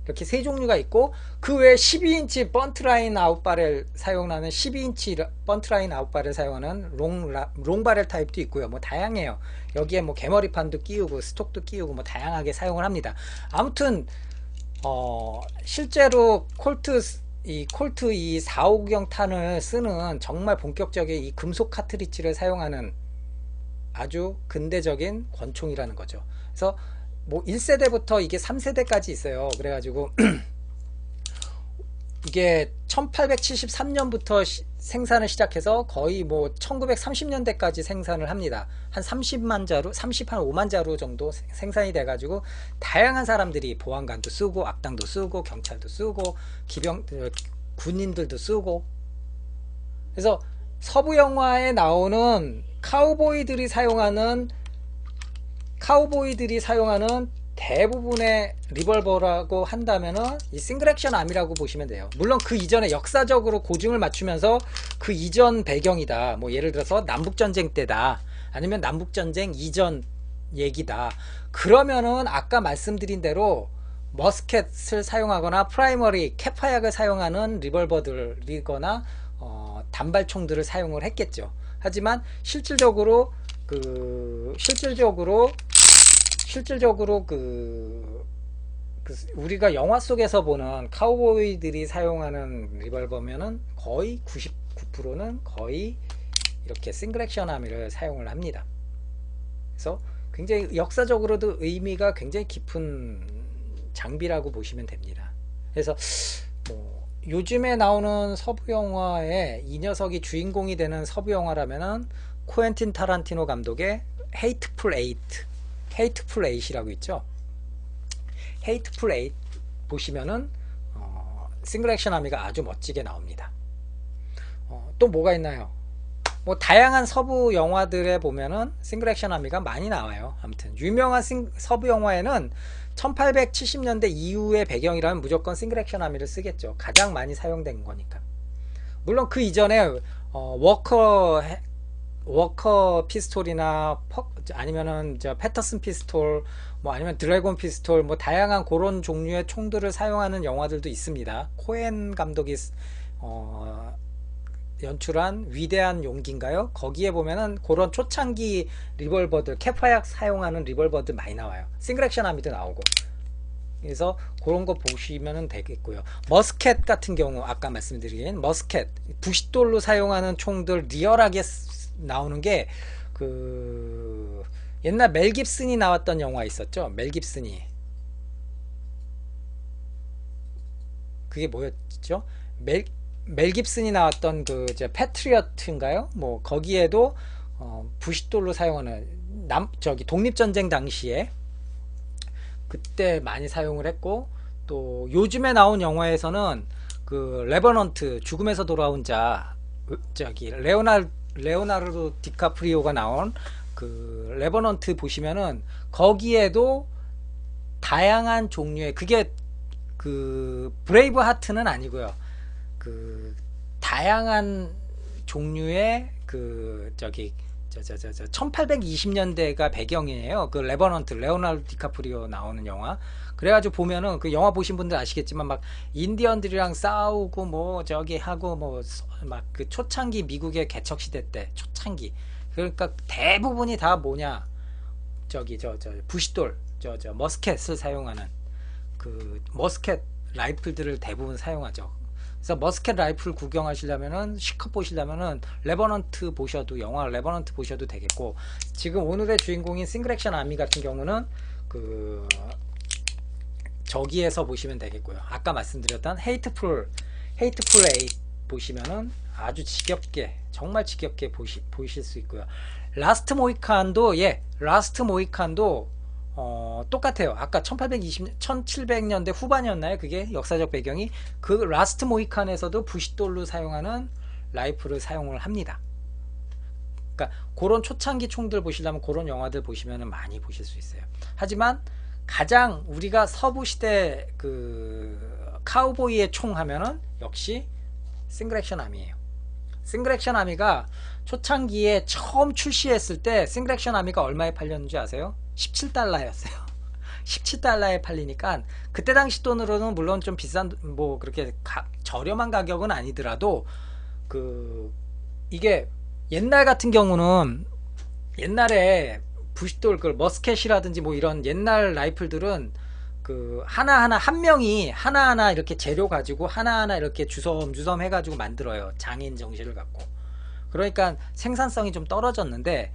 이렇게 세 종류가 있고, 그 외에 12인치 번트라인 아웃바렐 사용하는 12인치 번트라인 아웃바렐 사용하는 롱바렐 타입도 있고요. 뭐 다양해요. 여기에 뭐 개머리판도 끼우고 스톡도 끼우고 뭐 다양하게 사용을 합니다. 아무튼 실제로 콜트 이 450형 탄을 쓰는 정말 본격적인 이 금속 카트리지를 사용하는 아주 근대적인 권총이라는 거죠. 그래서 뭐 1세대부터 이게 3세대까지 있어요. 그래가지고 이게 1873년부터 생산을 시작해서 거의 뭐 1930년대까지 생산을 합니다. 한 30만 자루, 35만 자루 정도 생산이 돼가지고 다양한 사람들이 보안관도 쓰고 악당도 쓰고 경찰도 쓰고 군인들도 쓰고. 그래서 서부 영화에 나오는 카우보이들이 사용하는 대부분의 리볼버라고 한다면은 이 싱글 액션 아미라고 보시면 돼요. 물론 그 이전에 역사적으로 고증을 맞추면서 그 이전 배경이다, 뭐 예를 들어서 남북전쟁 때다, 아니면 남북전쟁 이전 얘기다, 그러면은 아까 말씀드린 대로 머스켓을 사용하거나 프라이머리 캡화약을 사용하는 리볼버들이거나 단발총들을 사용을 했겠죠. 하지만 실질적으로 우리가 영화 속에서 보는 카우보이들이 사용하는 리볼버면은 거의 99%는 거의 이렇게 싱글 액션 아미를 사용을 합니다. 그래서 굉장히 역사적으로도 의미가 굉장히 깊은 장비라고 보시면 됩니다. 그래서 뭐 요즘에 나오는 서부 영화에 이 녀석이 주인공이 되는 서부 영화라면은 코엔틴 타란티노 감독의 헤이트풀 에잇이라고 있죠. 헤이트풀 에잇 보시면은 싱글 액션 아미가 아주 멋지게 나옵니다. 또 뭐가 있나요? 뭐 다양한 서부 영화들에 보면은 싱글 액션 아미가 많이 나와요. 아무튼 유명한 서부 영화에는 1870년대 이후의 배경이라면 무조건 싱글 액션 아미를 쓰겠죠. 가장 많이 사용된 거니까. 물론 그 이전에 워커 피스톨이나 아니면은 패터슨 피스톨, 뭐 아니면 드래곤 피스톨, 뭐 다양한 그런 종류의 총들을 사용하는 영화들도 있습니다. 코엔 감독이 연출한 위대한 용기인가요? 거기에 보면은 그런 초창기 리볼버들, 캡화약 사용하는 리볼버들 많이 나와요. 싱글 액션 아미도 나오고. 그래서 그런 거 보시면 되겠고요. 머스켓 같은 경우, 아까 말씀드린 머스켓, 부싯돌로 사용하는 총들 리얼하게 나오는 게 옛날 멜 깁슨이 나왔던 영화 있었죠. 멜 깁슨이, 그게 뭐였죠? 멜 깁슨이 나왔던 패트리어트인가요? 뭐 거기에도 부싯돌로 사용하는 저기 독립전쟁 당시에 그때 많이 사용을 했고, 또 요즘에 나온 영화에서는 그 레버넌트 죽음에서 돌아온 자, 저기 레오나르도 디카프리오가 나온 그 레버넌트 보시면은 거기에도 다양한 종류의, 그게 그 브레이브 하트는 아니고요. 그 다양한 종류의 그 저기 1820년대가 배경이에요. 그 레버넌트 레오나르도 디카프리오 나오는 영화. 그래가지고 보면은 그 영화 보신 분들 아시겠지만 막 인디언들이랑 싸우고 뭐 저기 하고 뭐 막 그 초창기 미국의 개척 시대 때 초창기, 그러니까 대부분이 다 뭐냐, 저기 부싯돌 머스켓을 사용하는 그 머스켓 라이플들을 대부분 사용하죠. 그래서 머스켓 라이플 구경하시려면은 실컷 보시려면은 레버넌트 보셔도, 영화 레버넌트 보셔도 되겠고, 지금 오늘의 주인공인 싱글 액션 아미 같은 경우는 그 저기에서 보시면 되겠고요. 아까 말씀드렸던 헤이트풀 에잇 보시면은 아주 지겹게, 정말 지겹게 보실 수 있고요. 라스트 모이칸도, 라스트 모이칸도 똑같아요. 아까 1700년대 후반이었나요? 그게 역사적 배경이. 그 라스트 모이칸에서도 부싯돌로 사용하는 라이플을 사용을 합니다. 그러니까 그런 초창기 총들 보시려면 그런 영화들 보시면 많이 보실 수 있어요. 하지만 가장 우리가 서부 시대 그 카우보이의 총 하면은 역시 싱글 액션 아미예요. 싱글 액션 아미가 초창기에 처음 출시했을 때 싱글 액션 아미가 얼마에 팔렸는지 아세요? 17달러였어요. 17달러에 팔리니까 그때 당시 돈으로는 물론 좀 비싼, 뭐 그렇게 저렴한 가격은 아니더라도 그 이게 옛날 같은 경우는, 옛날에 부싯돌 그 머스켓이라든지 뭐 이런 옛날 라이플들은 그 하나하나 한 명이 하나하나 이렇게 재료 가지고 하나하나 이렇게 주섬주섬 해가지고 만들어요. 장인 정신을 갖고. 그러니까 생산성이 좀 떨어졌는데,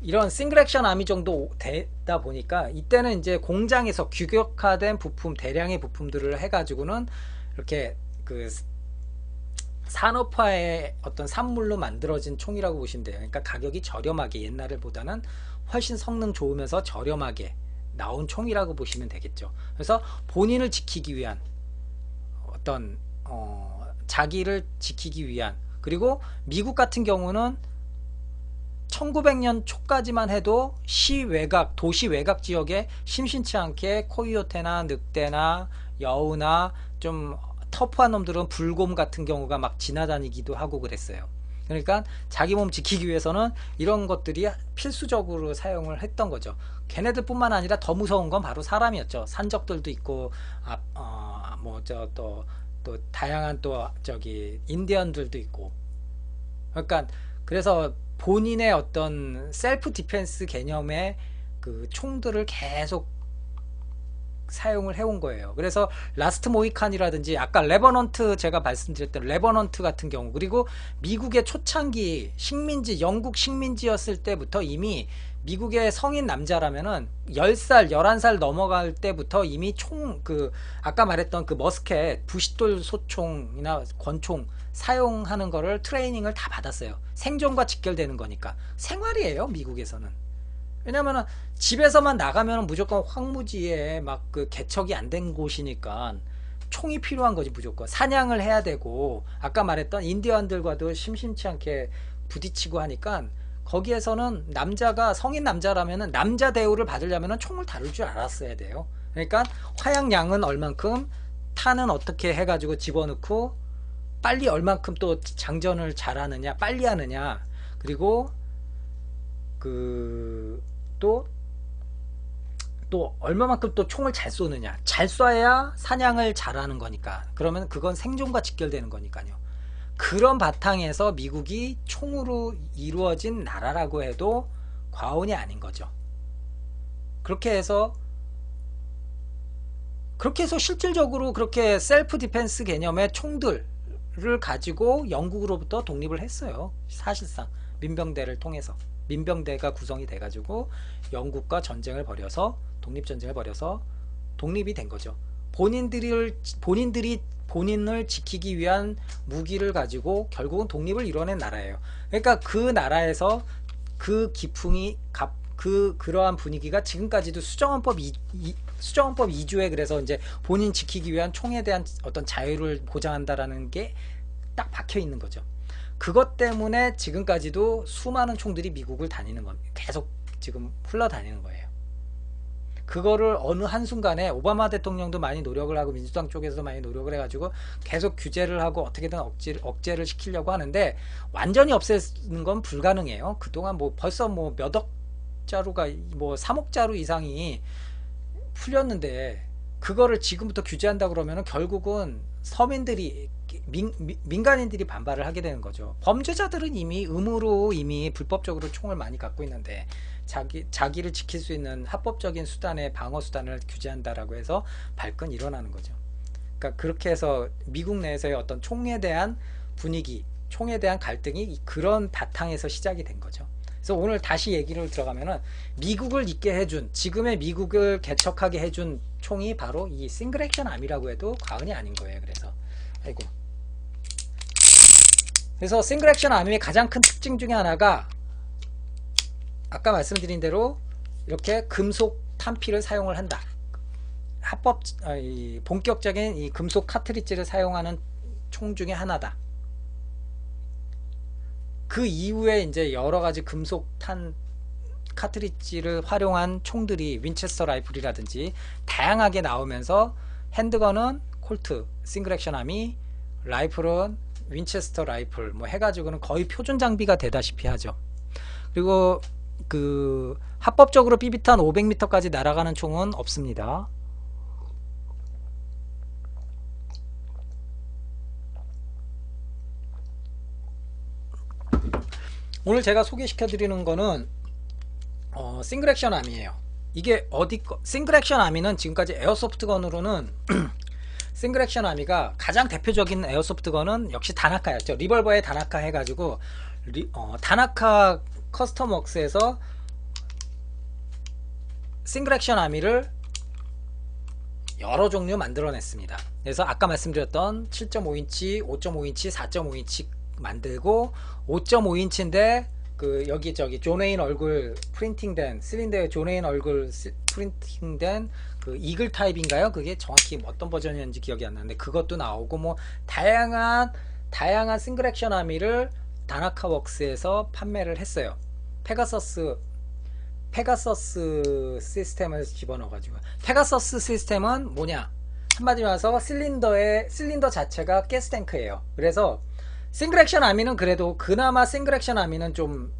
이런 싱글 액션 아미 정도 되다 보니까 이때는 이제 공장에서 규격화된 부품, 대량의 부품들을 해가지고는 이렇게 그 산업화의 어떤 산물로 만들어진 총이라고 보시면 돼요. 그러니까 가격이 저렴하게, 옛날보다는 훨씬 성능 좋으면서 저렴하게 나온 총이라고 보시면 되겠죠. 그래서 본인을 지키기 위한 어떤 자기를 지키기 위한, 그리고 미국 같은 경우는 1900년 초까지만 해도 시외곽, 도시 외곽 지역에 심심치 않게 코이오테나 늑대나 여우나 좀 터프한 놈들은 불곰 같은 경우가 막 지나다니기도 하고 그랬어요. 그러니까 자기 몸 지키기 위해서는 이런 것들이 필수적으로 사용을 했던 거죠. 걔네들 뿐만 아니라 더 무서운 건 바로 사람이었죠. 산적들도 있고, 또 다양한 또 저기 인디언들도 있고. 그러니까 그래서 본인의 어떤 셀프 디펜스 개념의 그 총들을 계속 사용을 해온 거예요. 그래서 라스트 모이칸이라든지 아까 레버넌트, 제가 말씀드렸던 레버넌트 같은 경우, 그리고 미국의 초창기 식민지, 영국 식민지였을 때부터 이미 미국의 성인 남자라면은 10살 11살 넘어갈 때부터 이미 총, 그 아까 말했던 그 머스켓 부싯돌 소총이나 권총 사용하는 거를 트레이닝을 다 받았어요. 생존과 직결되는 거니까 생활이에요, 미국에서는. 왜냐면은 집에서만 나가면 무조건 황무지에 막 그 개척이 안 된 곳이니까 총이 필요한 거지. 무조건 사냥을 해야 되고, 아까 말했던 인디언들과도 심심치 않게 부딪히고 하니까 거기에서는 남자가, 성인 남자라면은 남자 대우를 받으려면은 총을 다룰 줄 알았어야 돼요. 그러니까 화약량은 얼만큼, 탄은 어떻게 해가지고 집어넣고, 빨리 얼만큼 또 장전을 잘하느냐, 빨리 하느냐, 그리고 그 또 얼마만큼 또 총을 잘 쏘느냐, 잘 쏴야 사냥을 잘하는 거니까, 그러면 그건 생존과 직결되는 거니까요. 그런 바탕에서 미국이 총으로 이루어진 나라라고 해도 과언이 아닌 거죠. 그렇게 해서 실질적으로 그렇게 셀프 디펜스 개념의 총들을 가지고 영국으로부터 독립을 했어요. 사실상 민병대를 통해서, 민병대가 구성이 돼가지고 영국과 전쟁을 벌여서, 독립전쟁을 벌여서 독립이 된 거죠. 본인들이 본인을 지키기 위한 무기를 가지고 결국은 독립을 이뤄낸 나라예요. 그러니까 그 나라에서 그 기풍이 그러한 분위기가 지금까지도 수정헌법 2조에 그래서 이제 본인 지키기 위한 총에 대한 어떤 자유를 보장한다라는 게 딱 박혀 있는 거죠. 그것 때문에 지금까지도 수많은 총들이 미국을 다니는 겁니다. 계속 지금 흘러다니는 거예요. 그거를 어느 한순간에 오바마 대통령도 많이 노력을 하고 민주당 쪽에서도 많이 노력을 해가지고 계속 규제를 하고 어떻게든 억제를 시키려고 하는데 완전히 없애는 건 불가능해요. 그동안 뭐 벌써 뭐 몇 억 자루가 뭐 3억 자루 이상이 풀렸는데 그거를 지금부터 규제한다 그러면은 결국은 서민들이 민간인들이 반발을 하게 되는 거죠. 범죄자들은 이미 의무로 이미 불법적으로 총을 많이 갖고 있는데 자기를 지킬 수 있는 합법적인 수단의 방어 수단을 규제한다라고 해서 발끈 일어나는 거죠. 그러니까 그렇게 해서 미국 내에서의 어떤 총에 대한 분위기, 총에 대한 갈등이 그런 바탕에서 시작이 된 거죠. 그래서 오늘 다시 얘기를 들어가면은 미국을 있게 해준, 지금의 미국을 개척하게 해준 총이 바로 이 싱글 액션 암이라고 해도 과언이 아닌 거예요. 그래서 싱글 액션 암의 가장 큰 특징 중에 하나가 아까 말씀드린 대로 이렇게 금속 탄피를 사용을 한다. 본격적인 이 금속 카트리지를 사용하는 총 중에 하나다. 그 이후에 이제 여러 가지 금속 탄 카트리지를 활용한 총들이 윈체스터 라이플이라든지 다양하게 나오면서 핸드건은 콜트, 싱글 액션 아미, 라이플은 윈체스터 라이플 뭐 해가지고는 거의 표준 장비가 되다시피 하죠. 그리고 그 합법적으로 삐비탄 500m까지 날아가는 총은 없습니다. 오늘 제가 소개시켜 드리는 거는 싱글 액션 암이에요. 이게 싱글 액션 아미는 지금까지 에어소프트건으로는 싱글 액션 아미가 가장 대표적인 에어소프트건은 역시 다나카였죠. 리볼버의 다나카 해가지고 다나카 커스텀웍스에서 싱글 액션 아미를 여러 종류 만들어냈습니다. 그래서 아까 말씀드렸던 7.5인치, 5.5인치, 4.5인치 만들고 5.5인치인데 그 여기 저기 존 웨인 얼굴 프린팅된 실린더에 존 웨인 얼굴 프린팅된 그 이글 타입인가요? 그게 정확히 어떤 버전이었는지 기억이 안 나는데 그것도 나오고 뭐 다양한 싱글 액션 아미를 다나카 웍스에서 판매를 했어요. 페가서스 시스템을 집어넣어 가지고 페가서스 시스템은 뭐냐? 한마디로 해서 실린더 자체가 가스탱크예요. 그래서 싱글 액션 아미는 그래도 그나마 싱글 액션 아미는 좀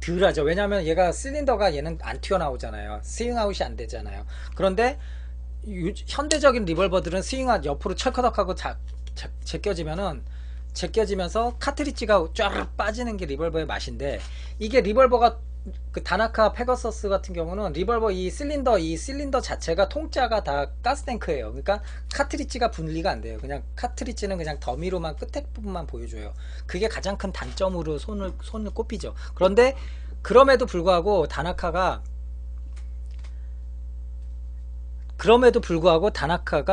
덜하죠. 왜냐하면 얘가 실린더가 얘는 안 튀어나오잖아요. 스윙아웃이 안 되잖아요. 그런데 현대적인 리볼버들은 스윙아웃 옆으로 철커덕하고 제껴지면서 카트리지가 쫙 빠지는 게 리볼버의 맛인데 이게 리볼버가 그 다나카 페가서스 같은 경우는 리볼버 이 실린더 자체가 통짜가 다 가스탱크예요. 그러니까 카트리지가 분리가 안 돼요. 그냥 카트리지는 그냥 더미로만 끝에 부분만 보여줘요. 그게 가장 큰 단점으로 손을 꼽히죠. 그런데 그럼에도 불구하고 다나카가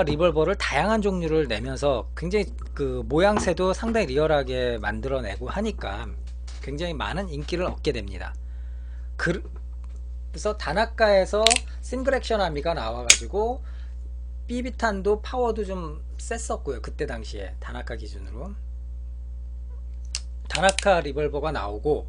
리볼버를 다양한 종류를 내면서 굉장히 그 모양새도 상당히 리얼하게 만들어내고 하니까 굉장히 많은 인기를 얻게 됩니다. 그래서 다나카에서 싱글 액션 아미가 나와가지고 삐비탄도 파워도 좀 셌었고요. 그때 당시에 다나카 기준으로 다나카 리볼버가 나오고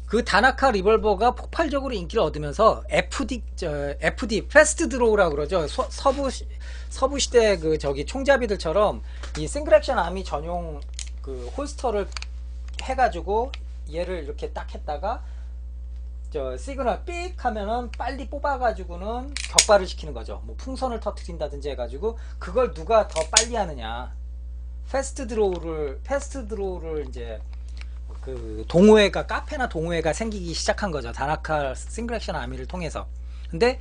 그 다나카 리볼버가 폭발적으로 인기를 얻으면서 FD 패스트 드로우라고 그러죠. 서부 시대 그 저기 총잡이들처럼 이 싱글 액션 아미 전용 그 홀스터를 해가지고 얘를 이렇게 딱 했다가 시그널 삑 하면은 빨리 뽑아가지고는 격발을 시키는 거죠. 뭐 풍선을 터트린다든지 해가지고 그걸 누가 더 빨리 하느냐. 패스트 드로우를 이제 그 카페나 동호회가 생기기 시작한 거죠. 다나카 싱글 액션 아미를 통해서. 근데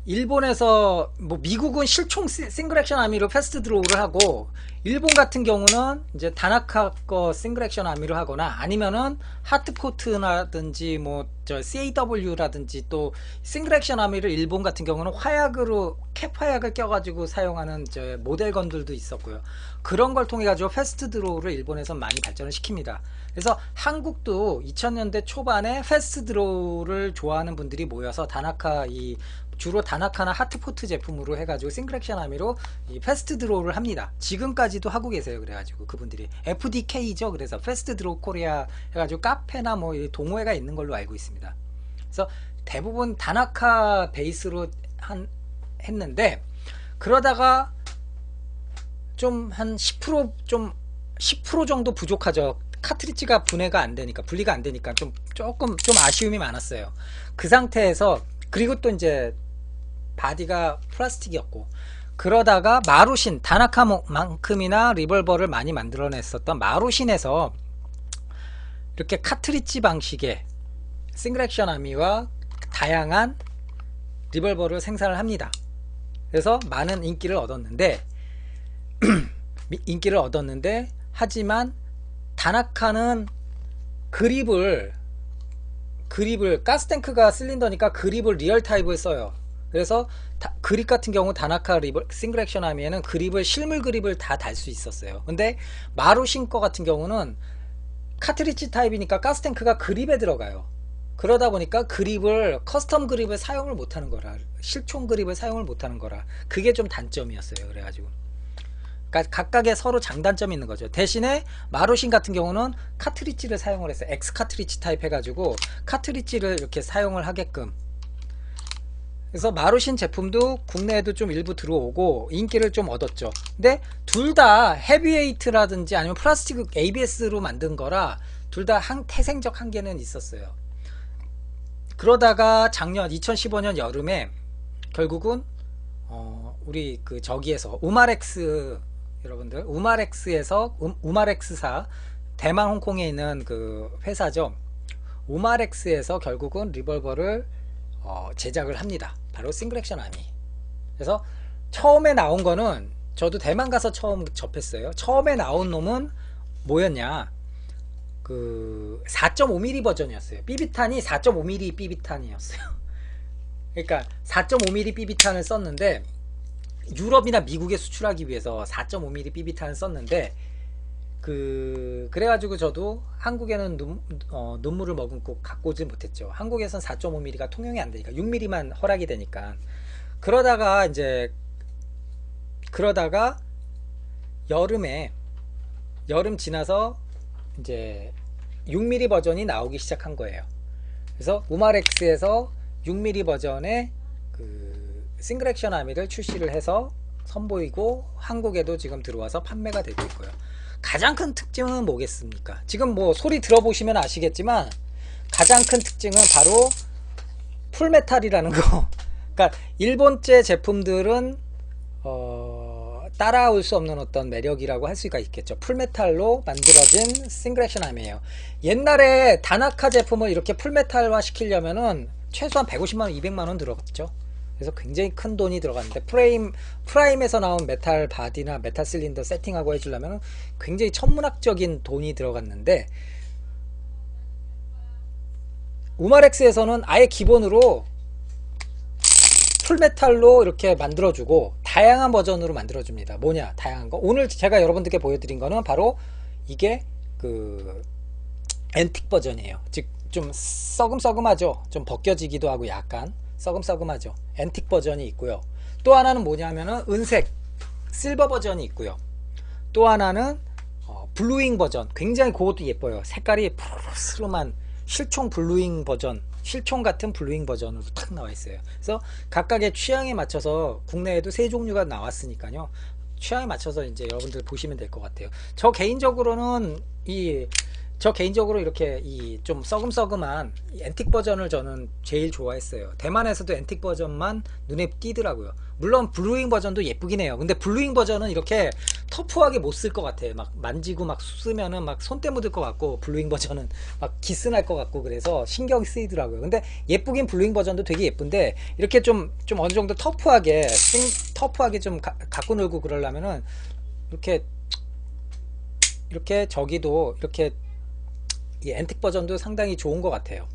일본에서 뭐 미국은 실총 싱글 액션 아미로 패스트 드로우를 하고 일본 같은 경우는 이제 다나카 거 싱글 액션 아미로 하거나 아니면은 하트포트라든지 뭐 저 CAW라든지 또 싱글 액션 아미를 일본 같은 경우는 화약으로 캡 화약을 껴가지고 사용하는 저 모델건들도 있었고요. 그런 걸 통해 가지고 패스트 드로우를 일본에서 많이 발전을 시킵니다. 그래서 한국도 2000년대 초반에 패스트 드로우를 좋아하는 분들이 모여서 다나카 이 주로 다나카나 하트포트 제품으로 해가지고 싱글 액션 아미로 이 패스트 드로우를 합니다. 지금까지도 하고 계세요. 그래가지고 그분들이 FDK죠. 그래서 패스트 드로우 코리아 해가지고 카페나 뭐 동호회가 있는 걸로 알고 있습니다. 그래서 대부분 다나카 베이스로 했는데 그러다가 좀 한 10%좀 10% 정도 부족하죠. 카트리지가 분해가 안 되니까 분리가 안 되니까 조금 좀 아쉬움이 많았어요. 그 상태에서 그리고 또 이제 바디가 플라스틱이었고 그러다가 마루신 다나카만큼이나 리볼버를 많이 만들어냈었던 마루신에서 이렇게 카트리지 방식의 싱글 액션 아미와 다양한 리볼버를 생산을 합니다. 그래서 많은 인기를 얻었는데 하지만 다나카는 그립을 가스탱크가 실린더니까 그립을 리얼 타입을 써요. 그래서 그립 같은 경우 다나카 싱글 액션 아미에는 그립을 실물 그립을 다 달 수 있었어요. 근데 마루신 거 같은 경우는 카트리지 타입이니까 가스탱크가 그립에 들어가요. 그러다 보니까 커스텀 그립을 사용을 못하는 거라, 실총 그립을 사용을 못하는 거라, 그게 좀 단점이었어요. 그래가지고 그러니까 각각의 서로 장단점이 있는 거죠. 대신에 마루신 같은 경우는 카트리지를 사용을 했어요. X 카트리지 타입 해가지고 카트리지를 이렇게 사용을 하게끔. 그래서 마루신 제품도 국내에도 좀 일부 들어오고 인기를 좀 얻었죠. 근데 둘 다 헤비웨이트라든지 아니면 플라스틱 ABS로 만든 거라 둘 다 태생적 한계는 있었어요. 그러다가 작년 2015년 여름에 결국은 우리 그 저기에서 우마렉스 여러분들 우마렉스에서 우마렉스사 대만 홍콩에 있는 그 회사죠. 우마렉스에서 결국은 리볼버를 제작을 합니다. 바로 싱글 액션 아미. 그래서 처음에 나온 거는 저도 대만 가서 처음 접했어요. 처음에 나온 놈은 뭐였냐, 그 4.5mm 버전이었어요. 삐비탄이 4.5mm 삐비탄이었어요. 그러니까 4.5mm 삐비탄을 썼는데 유럽이나 미국에 수출하기 위해서 4.5mm 삐비탄을 썼는데 그래가지고 저도 한국에는 눈물을 머금고 갖고 오지 못했죠. 한국에선 4.5mm가 통용이 안 되니까 6mm만 허락이 되니까. 그러다가 여름 지나서 이제 6mm 버전이 나오기 시작한 거예요. 그래서 우마렉스에서 6mm 버전의 그 싱글 액션 아미를 출시를 해서 선보이고 한국에도 지금 들어와서 판매가 되고 있고요. 가장 큰 특징은 뭐겠습니까? 지금 뭐 소리 들어보시면 아시겠지만 가장 큰 특징은 바로 풀메탈이라는 거. 그러니까 일본제 제품들은 따라올 수 없는 어떤 매력이라고 할 수가 있겠죠. 풀메탈로 만들어진 싱글 액션 아미예요. 옛날에 다나카 제품을 이렇게 풀메탈화 시키려면은 최소한 150만원 200만원 들어갔죠. 그래서 굉장히 큰 돈이 들어갔는데 프라임에서 나온 메탈 바디나 메탈 실린더 세팅하고 해주려면 굉장히 천문학적인 돈이 들어갔는데 우마렉스에서는 아예 기본으로 풀메탈로 이렇게 만들어주고 다양한 버전으로 만들어줍니다. 뭐냐 다양한 거, 오늘 제가 여러분들께 보여드린 거는 바로 이게 그 앤틱 버전이에요. 즉 좀 썩음썩음하죠. 좀 벗겨지기도 하고 약간 썩음썩음하죠. 앤틱 버전이 있고요. 또 하나는 뭐냐면은 은색 실버 버전이 있고요. 또 하나는 블루잉 버전, 굉장히 그것도 예뻐요. 색깔이 푸르스름한 실총 블루잉 버전, 실총 같은 블루잉 버전으로 탁 나와 있어요. 그래서 각각의 취향에 맞춰서 국내에도 세 종류가 나왔으니까요. 취향에 맞춰서 이제 여러분들 보시면 될 것 같아요. 저 개인적으로는 이 저 개인적으로 이렇게 이 좀 썩음썩음한 앤틱 버전을 저는 제일 좋아했어요. 대만에서도 앤틱 버전만 눈에 띄더라고요. 물론 블루잉 버전도 예쁘긴 해요. 근데 블루잉 버전은 이렇게 터프하게 못 쓸 것 같아. 막 만지고 막 쓰면은 막 손때 묻을 것 같고, 블루잉 버전은 막 기스 날 것 같고, 그래서 신경이 쓰이더라고요. 근데 예쁘긴 블루잉 버전도 되게 예쁜데, 이렇게 좀 어느 정도 터프하게 좀 갖고 놀고 그러려면은 이렇게 저기도 이렇게 이 앤틱 버전도 상당히 좋은 것 같아요.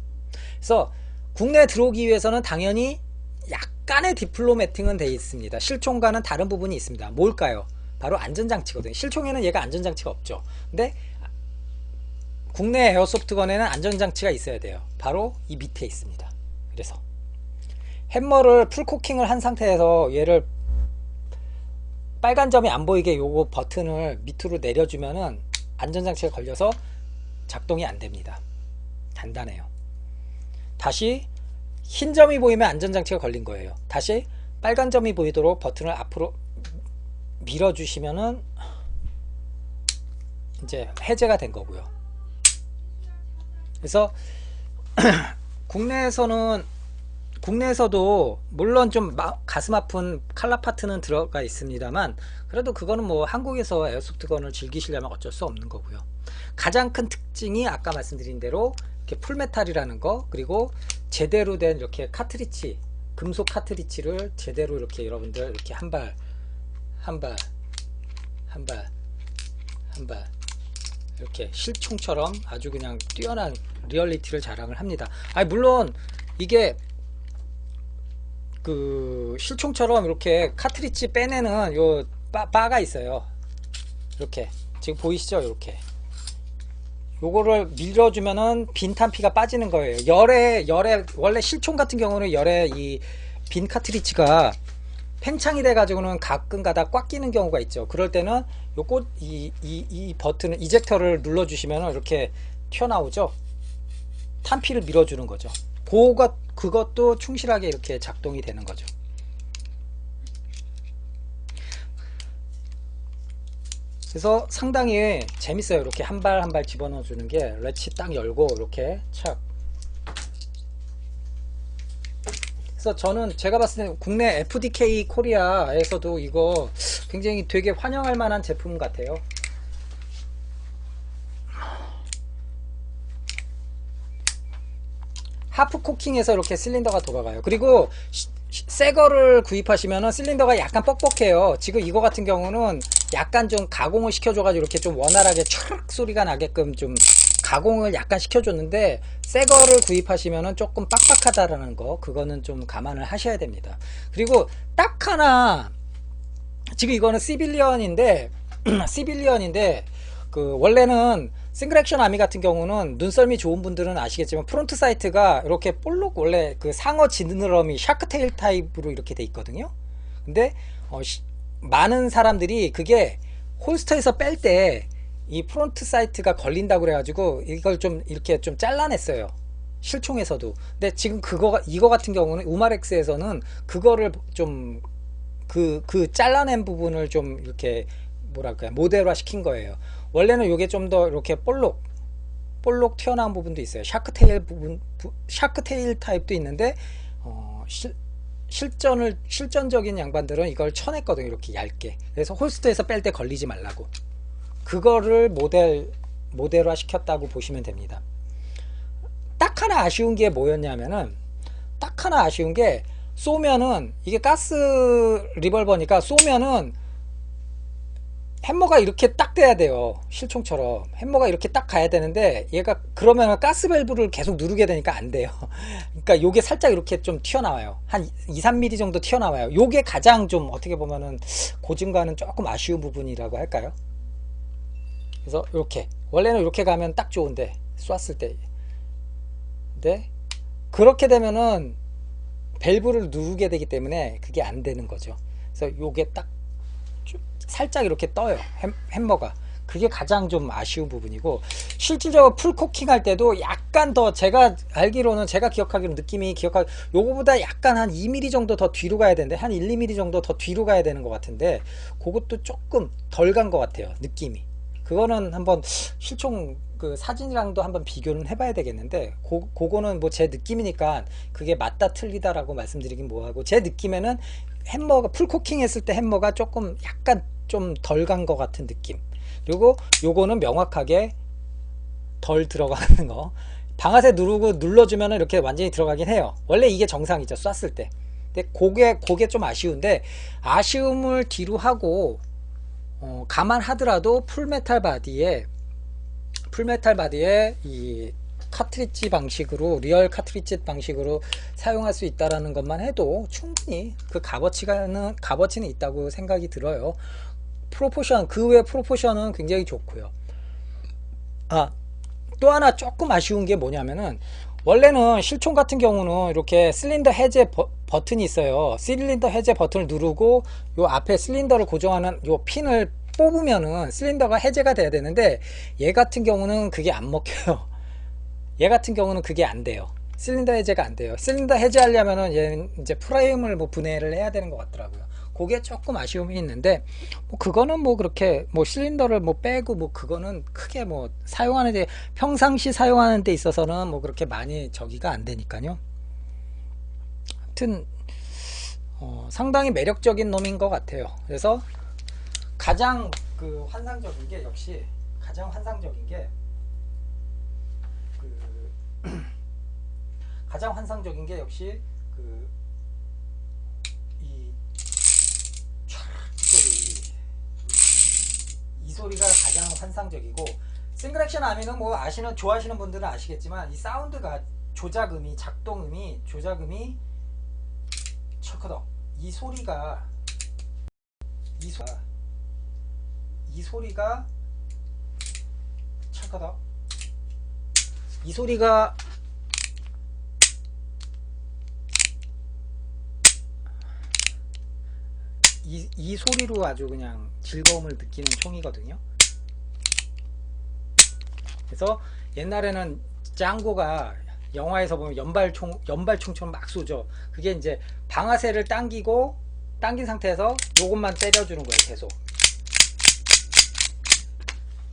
그래서 국내에 들어오기 위해서는 당연히 약간의 디플로매팅은 되어 있습니다. 실총과는 다른 부분이 있습니다. 뭘까요? 바로 안전장치거든요. 실총에는 얘가 안전장치가 없죠. 근데 국내 에어소프트건에는 안전장치가 있어야 돼요. 바로 이 밑에 있습니다. 그래서 햄머를 풀코킹을 한 상태에서 얘를 빨간 점이 안 보이게 요거 버튼을 밑으로 내려주면은 안전장치가 걸려서 작동이 안 됩니다. 간단해요. 다시 흰 점이 보이면 안전장치가 걸린 거예요. 다시 빨간 점이 보이도록 버튼을 앞으로 밀어주시면은 이제 해제가 된 거고요. 그래서 국내에서도 물론 좀 가슴 아픈 칼라 파트는 들어가 있습니다만, 그래도 그거는 뭐 한국에서 에어소프트건을 즐기시려면 어쩔 수 없는 거고요. 가장 큰 특징이 아까 말씀드린 대로 이렇게 풀메탈이라는 거, 그리고 제대로 된 이렇게 카트리지, 금속 카트리지를 제대로 이렇게 여러분들 이렇게 한 발 이렇게 실총처럼 아주 그냥 뛰어난 리얼리티를 자랑을 합니다. 아니 물론 이게 그 실총처럼 이렇게 카트리지 빼내는 요 바가 있어요. 이렇게 지금 보이시죠? 이렇게 요거를 밀어주면은 빈 탄피가 빠지는 거예요. 열에 원래 실총 같은 경우는 열에 이 빈 카트리지가 팽창이 돼 가지고는 가끔 가다 꽉 끼는 경우가 있죠. 그럴 때는 이 버튼을 이젝터를 눌러 주시면 이렇게 튀어나오죠. 탄피를 밀어주는 거죠. 그것도 충실하게 이렇게 작동이 되는 거죠. 그래서 상당히 재밌어요. 이렇게 한 발 한 발 집어넣어 주는 게, 렛치 딱 열고 이렇게 착. 그래서 저는 제가 봤을 때 국내 FDK 코리아에서도 이거 굉장히 되게 환영할 만한 제품 같아요. 하프 코킹에서 이렇게 실린더가 돌아가요. 그리고 새 거를 구입하시면은 실린더가 약간 뻑뻑해요. 지금 이거 같은 경우는 약간 좀 가공을 시켜줘가지고 이렇게 좀 원활하게 촤륵 소리가 나게끔 좀 가공을 약간 시켜줬는데, 새 거를 구입하시면은 조금 빡빡하다라는 거, 그거는 좀 감안을 하셔야 됩니다. 그리고 딱 하나, 지금 이거는 시빌리언인데 그 원래는 싱글 액션 아미 같은 경우는 눈썰미 좋은 분들은 아시겠지만 프론트 사이트가 이렇게 볼록, 원래 그 상어 지느러미 샤크테일 타입으로 이렇게 돼 있거든요. 근데 많은 사람들이 그게 홀스터에서 뺄 때 이 프론트 사이트가 걸린다고 그래가지고 이걸 좀 이렇게 좀 잘라냈어요. 실총에서도. 근데 지금 이거 같은 경우는 우마렉스에서는 그거를 좀 그 잘라낸 부분을 좀 이렇게 뭐랄까요, 모델화 시킨 거예요. 원래는 이게 좀 더 이렇게 볼록 튀어나온 부분도 있어요. 샤크테일 타입도 있는데 실전적인 양반들은 이걸 쳐냈거든요. 이렇게 얇게. 그래서 홀스터에서 뺄 때 걸리지 말라고 그거를 모델화 시켰다고 보시면 됩니다. 딱 하나 아쉬운 게 뭐였냐면은, 딱 하나 아쉬운 게, 쏘면은 이게 가스 리벌버니까 쏘면은 햄머가 이렇게 딱 돼야 돼요. 실총처럼 햄머가 이렇게 딱 가야 되는데, 얘가 그러면 가스 밸브를 계속 누르게 되니까 안 돼요. 그러니까 요게 살짝 이렇게 좀 튀어나와요. 한 2-3mm 정도 튀어나와요. 요게 가장 좀 어떻게 보면은 고증과는 조금 아쉬운 부분이라고 할까요? 그래서 이렇게 원래는 이렇게 가면 딱 좋은데, 쐈을 때. 근데 그렇게 되면은 밸브를 누르게 되기 때문에 그게 안 되는 거죠. 그래서 요게 딱 살짝 이렇게 떠요. 햄머가. 그게 가장 좀 아쉬운 부분이고, 실질적으로 풀코킹 할 때도 약간 더, 제가 기억하기로 요거보다 약간 한 2mm 정도 더 뒤로 가야 되는데, 한 1-2mm 정도 더 뒤로 가야 되는 것 같은데, 그것도 조금 덜 간 것 같아요. 느낌이. 그거는 한번 실총 그 사진이랑도 한번 비교는 해봐야 되겠는데, 그거는 뭐 제 느낌이니까 그게 맞다 틀리다라고 말씀드리긴 뭐하고, 제 느낌에는 햄버거 풀코킹 했을 때 햄버거가 조금 약간 좀 덜 간 것 같은 느낌. 그리고 요거는 명확하게 덜 들어가는 거. 방아쇠 누르고 눌러주면 이렇게 완전히 들어가긴 해요. 원래 이게 정상이죠, 쐈을 때. 근데 그게 좀 아쉬운데, 아쉬움을 뒤로 하고 감안하더라도 풀메탈 바디에 이 카트리지 방식으로, 리얼 카트리지 방식으로 사용할 수 있다라는 것만 해도 충분히 그 값어치는 있다고 생각이 들어요. 프로포션, 그 외 프로포션은 굉장히 좋고요. 또 하나 조금 아쉬운 게 뭐냐면은, 원래는 실총 같은 경우는 이렇게 실린더 해제 버튼이 있어요. 실린더 해제 버튼을 누르고 요 앞에 실린더를 고정하는 요 핀을 뽑으면은 실린더가 해제가 돼야 되는데, 얘 같은 경우는 그게 안 먹혀요. 얘 같은 경우는 그게 안 돼요. 실린더 해제가 안 돼요. 실린더 해제하려면은 얘는 이제 프레임을 뭐 분해를 해야 되는 것 같더라고요. 그게 조금 아쉬움이 있는데, 뭐 그거는 뭐 그렇게 뭐 실린더를 뭐 빼고 뭐 그거는 크게 뭐 사용하는 데, 평상시 사용하는 데 있어서는 뭐 그렇게 많이 저기가 안 되니까요. 하여튼 상당히 매력적인 놈인 것 같아요. 그래서 가장 그 환상적인 게 역시 가장 환상적인 게 가장 환상적인 게 역시 이 소리, 이 소리가 가장 환상적이고, 싱글 액션 아미는 뭐 좋아하시는 분들은 아시겠지만, 이 사운드가 작동음이 척커덕, 이 소리가 척커덕, 이 소리가 이 소리로 아주 그냥 즐거움을 느끼는 총이거든요. 그래서 옛날에는 짱고가 영화에서 보면 연발총처럼 막 쏘죠. 그게 이제 방아쇠를 당긴 상태에서 요것만 때려주는 거예요, 계속.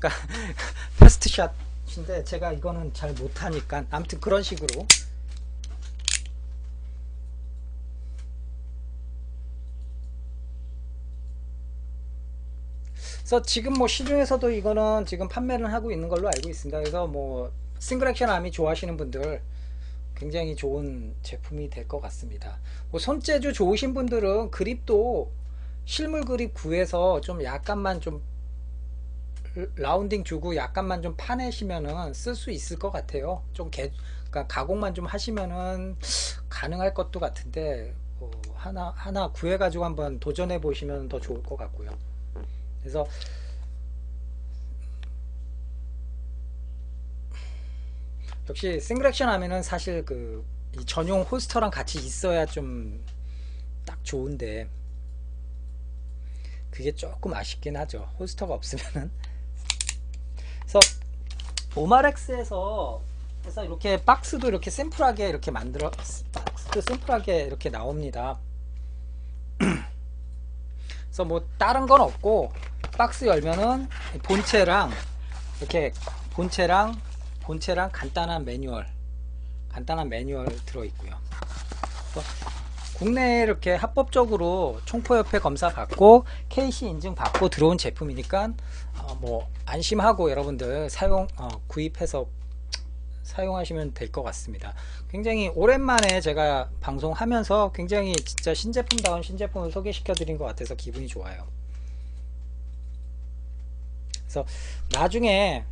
그러니까 패스트샷인데 제가 이거는 잘 못하니까 아무튼 그런 식으로. 그래서 지금 뭐 시중에서도 이거는 지금 판매를 하고 있는 걸로 알고 있습니다. 그래서 뭐 싱글 액션 아미 좋아하시는 분들 굉장히 좋은 제품이 될 것 같습니다. 뭐 손재주 좋으신 분들은 그립도 실물 그립 구해서 좀 약간만 좀 라운딩 주고 약간만 좀 파내시면은 쓸 수 있을 것 같아요. 그러니까 가공만 좀 하시면은 가능할 것도 같은데, 하나 구해가지고 한번 도전해 보시면 더 좋을 것 같고요. 그래서 역시 싱글 액션 하면은 사실 이 전용 홀스터랑 같이 있어야 좀 딱 좋은데, 그게 조금 아쉽긴 하죠. 홀스터가 없으면은. 그래서 오마렉스에서 이렇게 박스도 이렇게 심플하게 이렇게 박스도 심플하게 이렇게 나옵니다. 그래서 뭐 다른 건 없고, 박스 열면은 본체랑 간단한 매뉴얼 들어있고요. 국내에 이렇게 합법적으로 총포협회 검사 받고 KC 인증 받고 들어온 제품이니까 뭐 안심하고 여러분들 구입해서 사용하시면 될 것 같습니다. 굉장히 오랜만에 제가 방송하면서 굉장히 진짜 신제품다운 신제품을 소개시켜 드린 것 같아서 기분이 좋아요. 그래서 나중에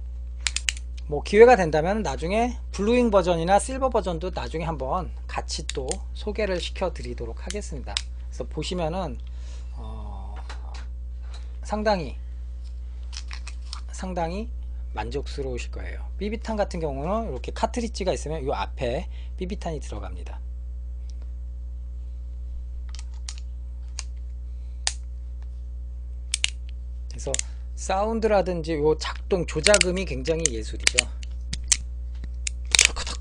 뭐 기회가 된다면 나중에 블루잉 버전이나 실버 버전도 나중에 한번 같이 또 소개를 시켜 드리도록 하겠습니다. 그래서 보시면은 상당히 만족스러우실 거예요. 비비탄 같은 경우는 이렇게 카트리지가 있으면 이 앞에 비비탄이 들어갑니다. 그래서 사운드라든지 요 작동 조작음이 굉장히 예술이죠. 척커덕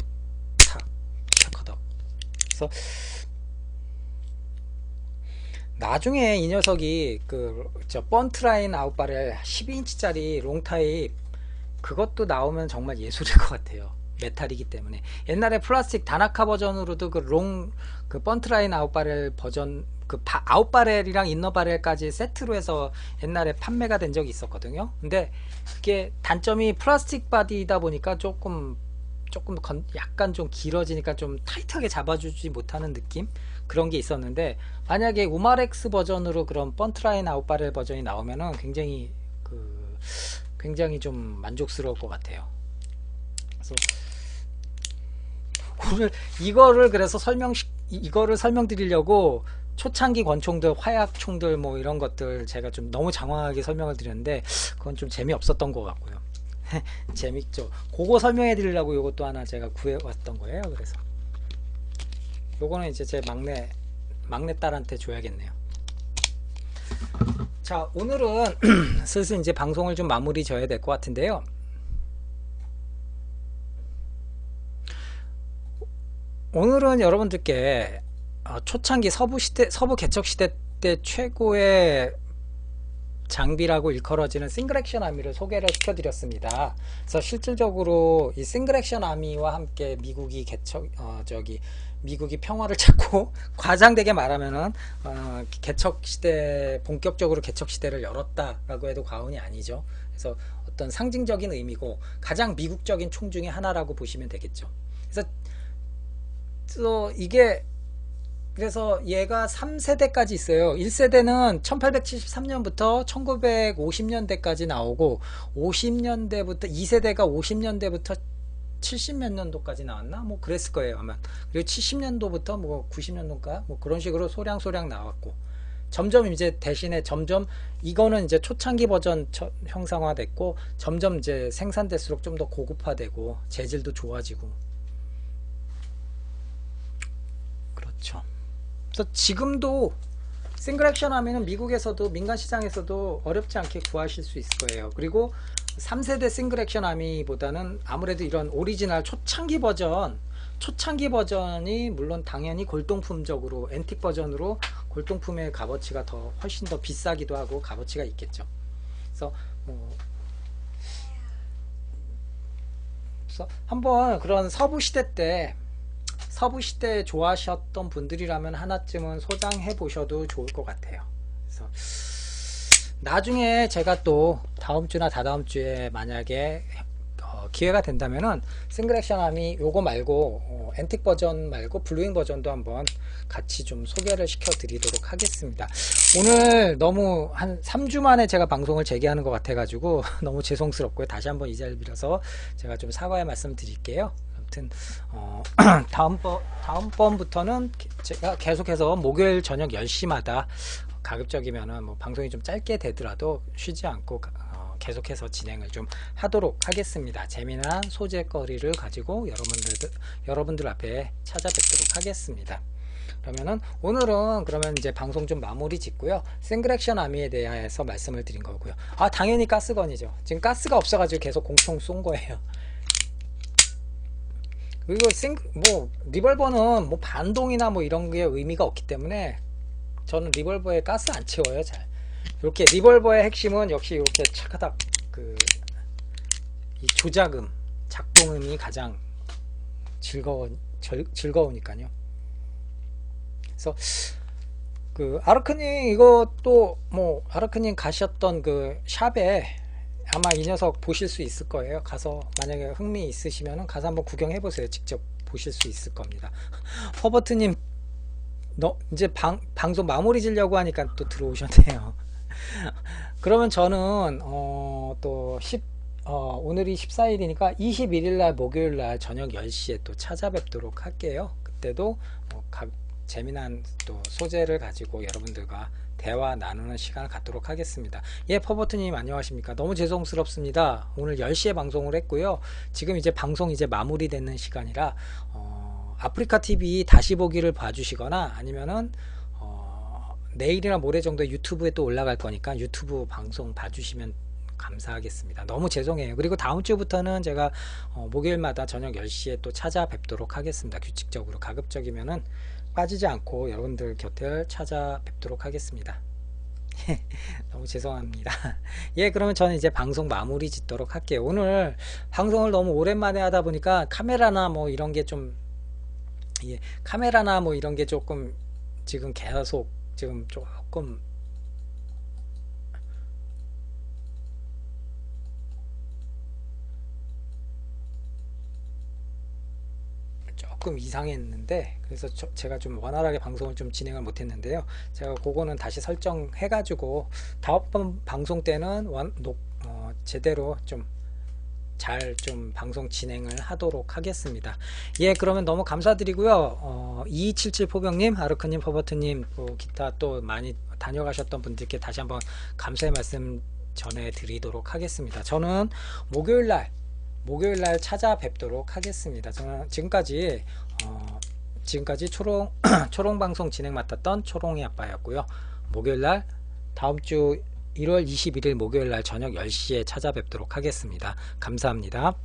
탁 척커덕. 그래서 나중에 이 녀석이 번트라인 아웃바렐 12인치짜리 롱타입 그것도 나오면 정말 예술일 것 같아요. 메탈이기 때문에. 옛날에 플라스틱 다나카 버전으로도 그 번트라인 아웃바렐 버전, 아웃바렐이랑 이너바렐까지 세트로 해서 옛날에 판매가 된 적이 있었거든요. 근데 그게 단점이 플라스틱 바디이다 보니까 약간 좀 길어지니까 좀 타이트하게 잡아주지 못하는 느낌? 그런 게 있었는데, 만약에 우마렉스 버전으로 그런 번트라인 아웃바렐 버전이 나오면은 굉장히 좀 만족스러울 것 같아요. 그래서 오늘 이거를 설명드리려고 초창기 권총들, 화약총들 뭐 이런 것들 제가 좀 너무 장황하게 설명을 드렸는데, 그건 좀 재미없었던 것 같고요. 재밌죠. 그거 설명해 드리려고 요것도 하나 제가 구해왔던 거예요. 그래서 요거는 이제 제 막내딸한테 줘야겠네요. 자, 오늘은 슬슬 이제 방송을 좀 마무리 져야 될 것 같은데요. 오늘은 여러분들께 초창기 서부 개척 시대 때 최고의 장비라고 일컬어지는 싱글 액션 아미를 소개를 시켜드렸습니다. 그래서 실질적으로 이 싱글 액션 아미와 함께 미국이 평화를 찾고 과장되게 말하면은 본격적으로 개척 시대를 열었다라고 해도 과언이 아니죠. 그래서 어떤 상징적인 의미고 가장 미국적인 총 중에 하나라고 보시면 되겠죠. 그래서 얘가 3세대까지 있어요. 1세대는 1873년부터 1950년대까지 나오고, 2세대가 50년대부터 70몇 년도까지 나왔나? 뭐 그랬을 거예요, 아마. 그리고 70년도부터 뭐 90년도인가? 뭐 그런 식으로 소량 나왔고, 점점 이거는 이제 초창기 버전 형상화됐고, 점점 이제 생산될수록 좀 더 고급화되고, 재질도 좋아지고. 그렇죠. 그래서 지금도 싱글 액션 하면은 미국에서도 민간 시장에서도 어렵지 않게 구하실 수 있을 거예요. 그리고 3세대 싱글 액션 아미보다는 아무래도 이런 오리지널 초창기 버전이 물론 당연히 골동품적으로 앤틱 버전으로 골동품의 값어치가 훨씬 더 비싸기도 하고 값어치가 있겠죠. 그래서 한번 그런 서부 시대 좋아하셨던 분들이라면 하나쯤은 소장해 보셔도 좋을 것 같아요. 그래서 나중에 제가 또 다음 주나 다다음 주에 만약에 기회가 된다면은 싱글 액션 아미 요거 말고 앤틱 버전 말고 블루잉 버전도 한번 같이 좀 소개를 시켜 드리도록 하겠습니다. 오늘 너무 한 3주 만에 제가 방송을 재개하는 것 같아 가지고 너무 죄송스럽고요. 다시 한번 이 자리를 빌어서 제가 좀 사과의 말씀 드릴게요. 아무튼 다음번부터는 제가 계속해서 목요일 저녁 10시마다 가급적이면은 뭐 방송이 좀 짧게 되더라도 쉬지 않고 계속해서 진행을 좀 하도록 하겠습니다. 재미난 소재거리를 가지고 여러분들 앞에 찾아뵙도록 하겠습니다. 그러면은 오늘은 이제 방송 좀 마무리 짓고요. 싱글 액션 아미에 대해서 말씀을 드린 거고요. 당연히 가스건이죠. 지금 가스가 없어가지고 계속 공총 쏜 거예요. 그리고 리볼버는 뭐 반동이나 뭐 이런 게 의미가 없기 때문에 저는 리볼버에 가스 안 채워요. 잘. 이렇게 리볼버의 핵심은 역시 이렇게 차카닥 이 조작음, 작동음이 가장 즐거우니까요. 그래서 아르크님 이것도 뭐 아르크님 가셨던 그 샵에 아마 이 녀석 보실 수 있을 거예요. 가서 만약에 흥미 있으시면 가서 한번 구경해 보세요. 직접 보실 수 있을 겁니다. 허버트님 이제 방송 마무리 지려고 하니까 또 들어오셨네요. 그러면 저는 오늘이 14일이니까 21일날 목요일날 저녁 10시에 또 찾아뵙도록 할게요. 그때도 재미난 또 소재를 가지고 여러분들과 대화 나누는 시간을 갖도록 하겠습니다. 퍼버트님 안녕하십니까? 너무 죄송스럽습니다. 오늘 10시에 방송을 했고요. 지금 이제 방송 마무리되는 시간이라 아프리카TV 다시 보기를 봐주시거나 아니면은 내일이나 모레 정도에 유튜브에 또 올라갈 거니까 유튜브 방송 봐주시면 감사하겠습니다. 너무 죄송해요. 그리고 다음 주부터는 제가 목요일마다 저녁 10시에 또 찾아뵙도록 하겠습니다. 규칙적으로 가급적이면은 빠지지 않고 여러분들 곁을 찾아뵙도록 하겠습니다. 너무 죄송합니다. 예, 그러면 저는 이제 방송 마무리 짓도록 할게요. 오늘 방송을 너무 오랜만에 하다 보니까 카메라나 뭐 이런 게 좀, 예, 카메라나 뭐 이런 게 조금 지금 계속 지금 조금 조금 이상했는데, 그래서 제가 좀 원활하게 방송을 좀 진행을 못했는데요. 제가 그거는 다시 설정해 가지고 다음번 방송 때는 제대로 좀 잘 좀 방송 진행을 하도록 하겠습니다. 예, 그러면 너무 감사드리고요. 2277 포병님, 아르크님, 퍼버트님, 기타 또 많이 다녀가셨던 분들께 다시 한번 감사의 말씀 전해드리도록 하겠습니다. 저는 목요일날 찾아뵙도록 하겠습니다. 저는 지금까지 초롱 방송 진행 맡았던 초롱이 아빠였고요. 목요일날 다음주 1월 21일 목요일날 저녁 10시에 찾아뵙도록 하겠습니다. 감사합니다.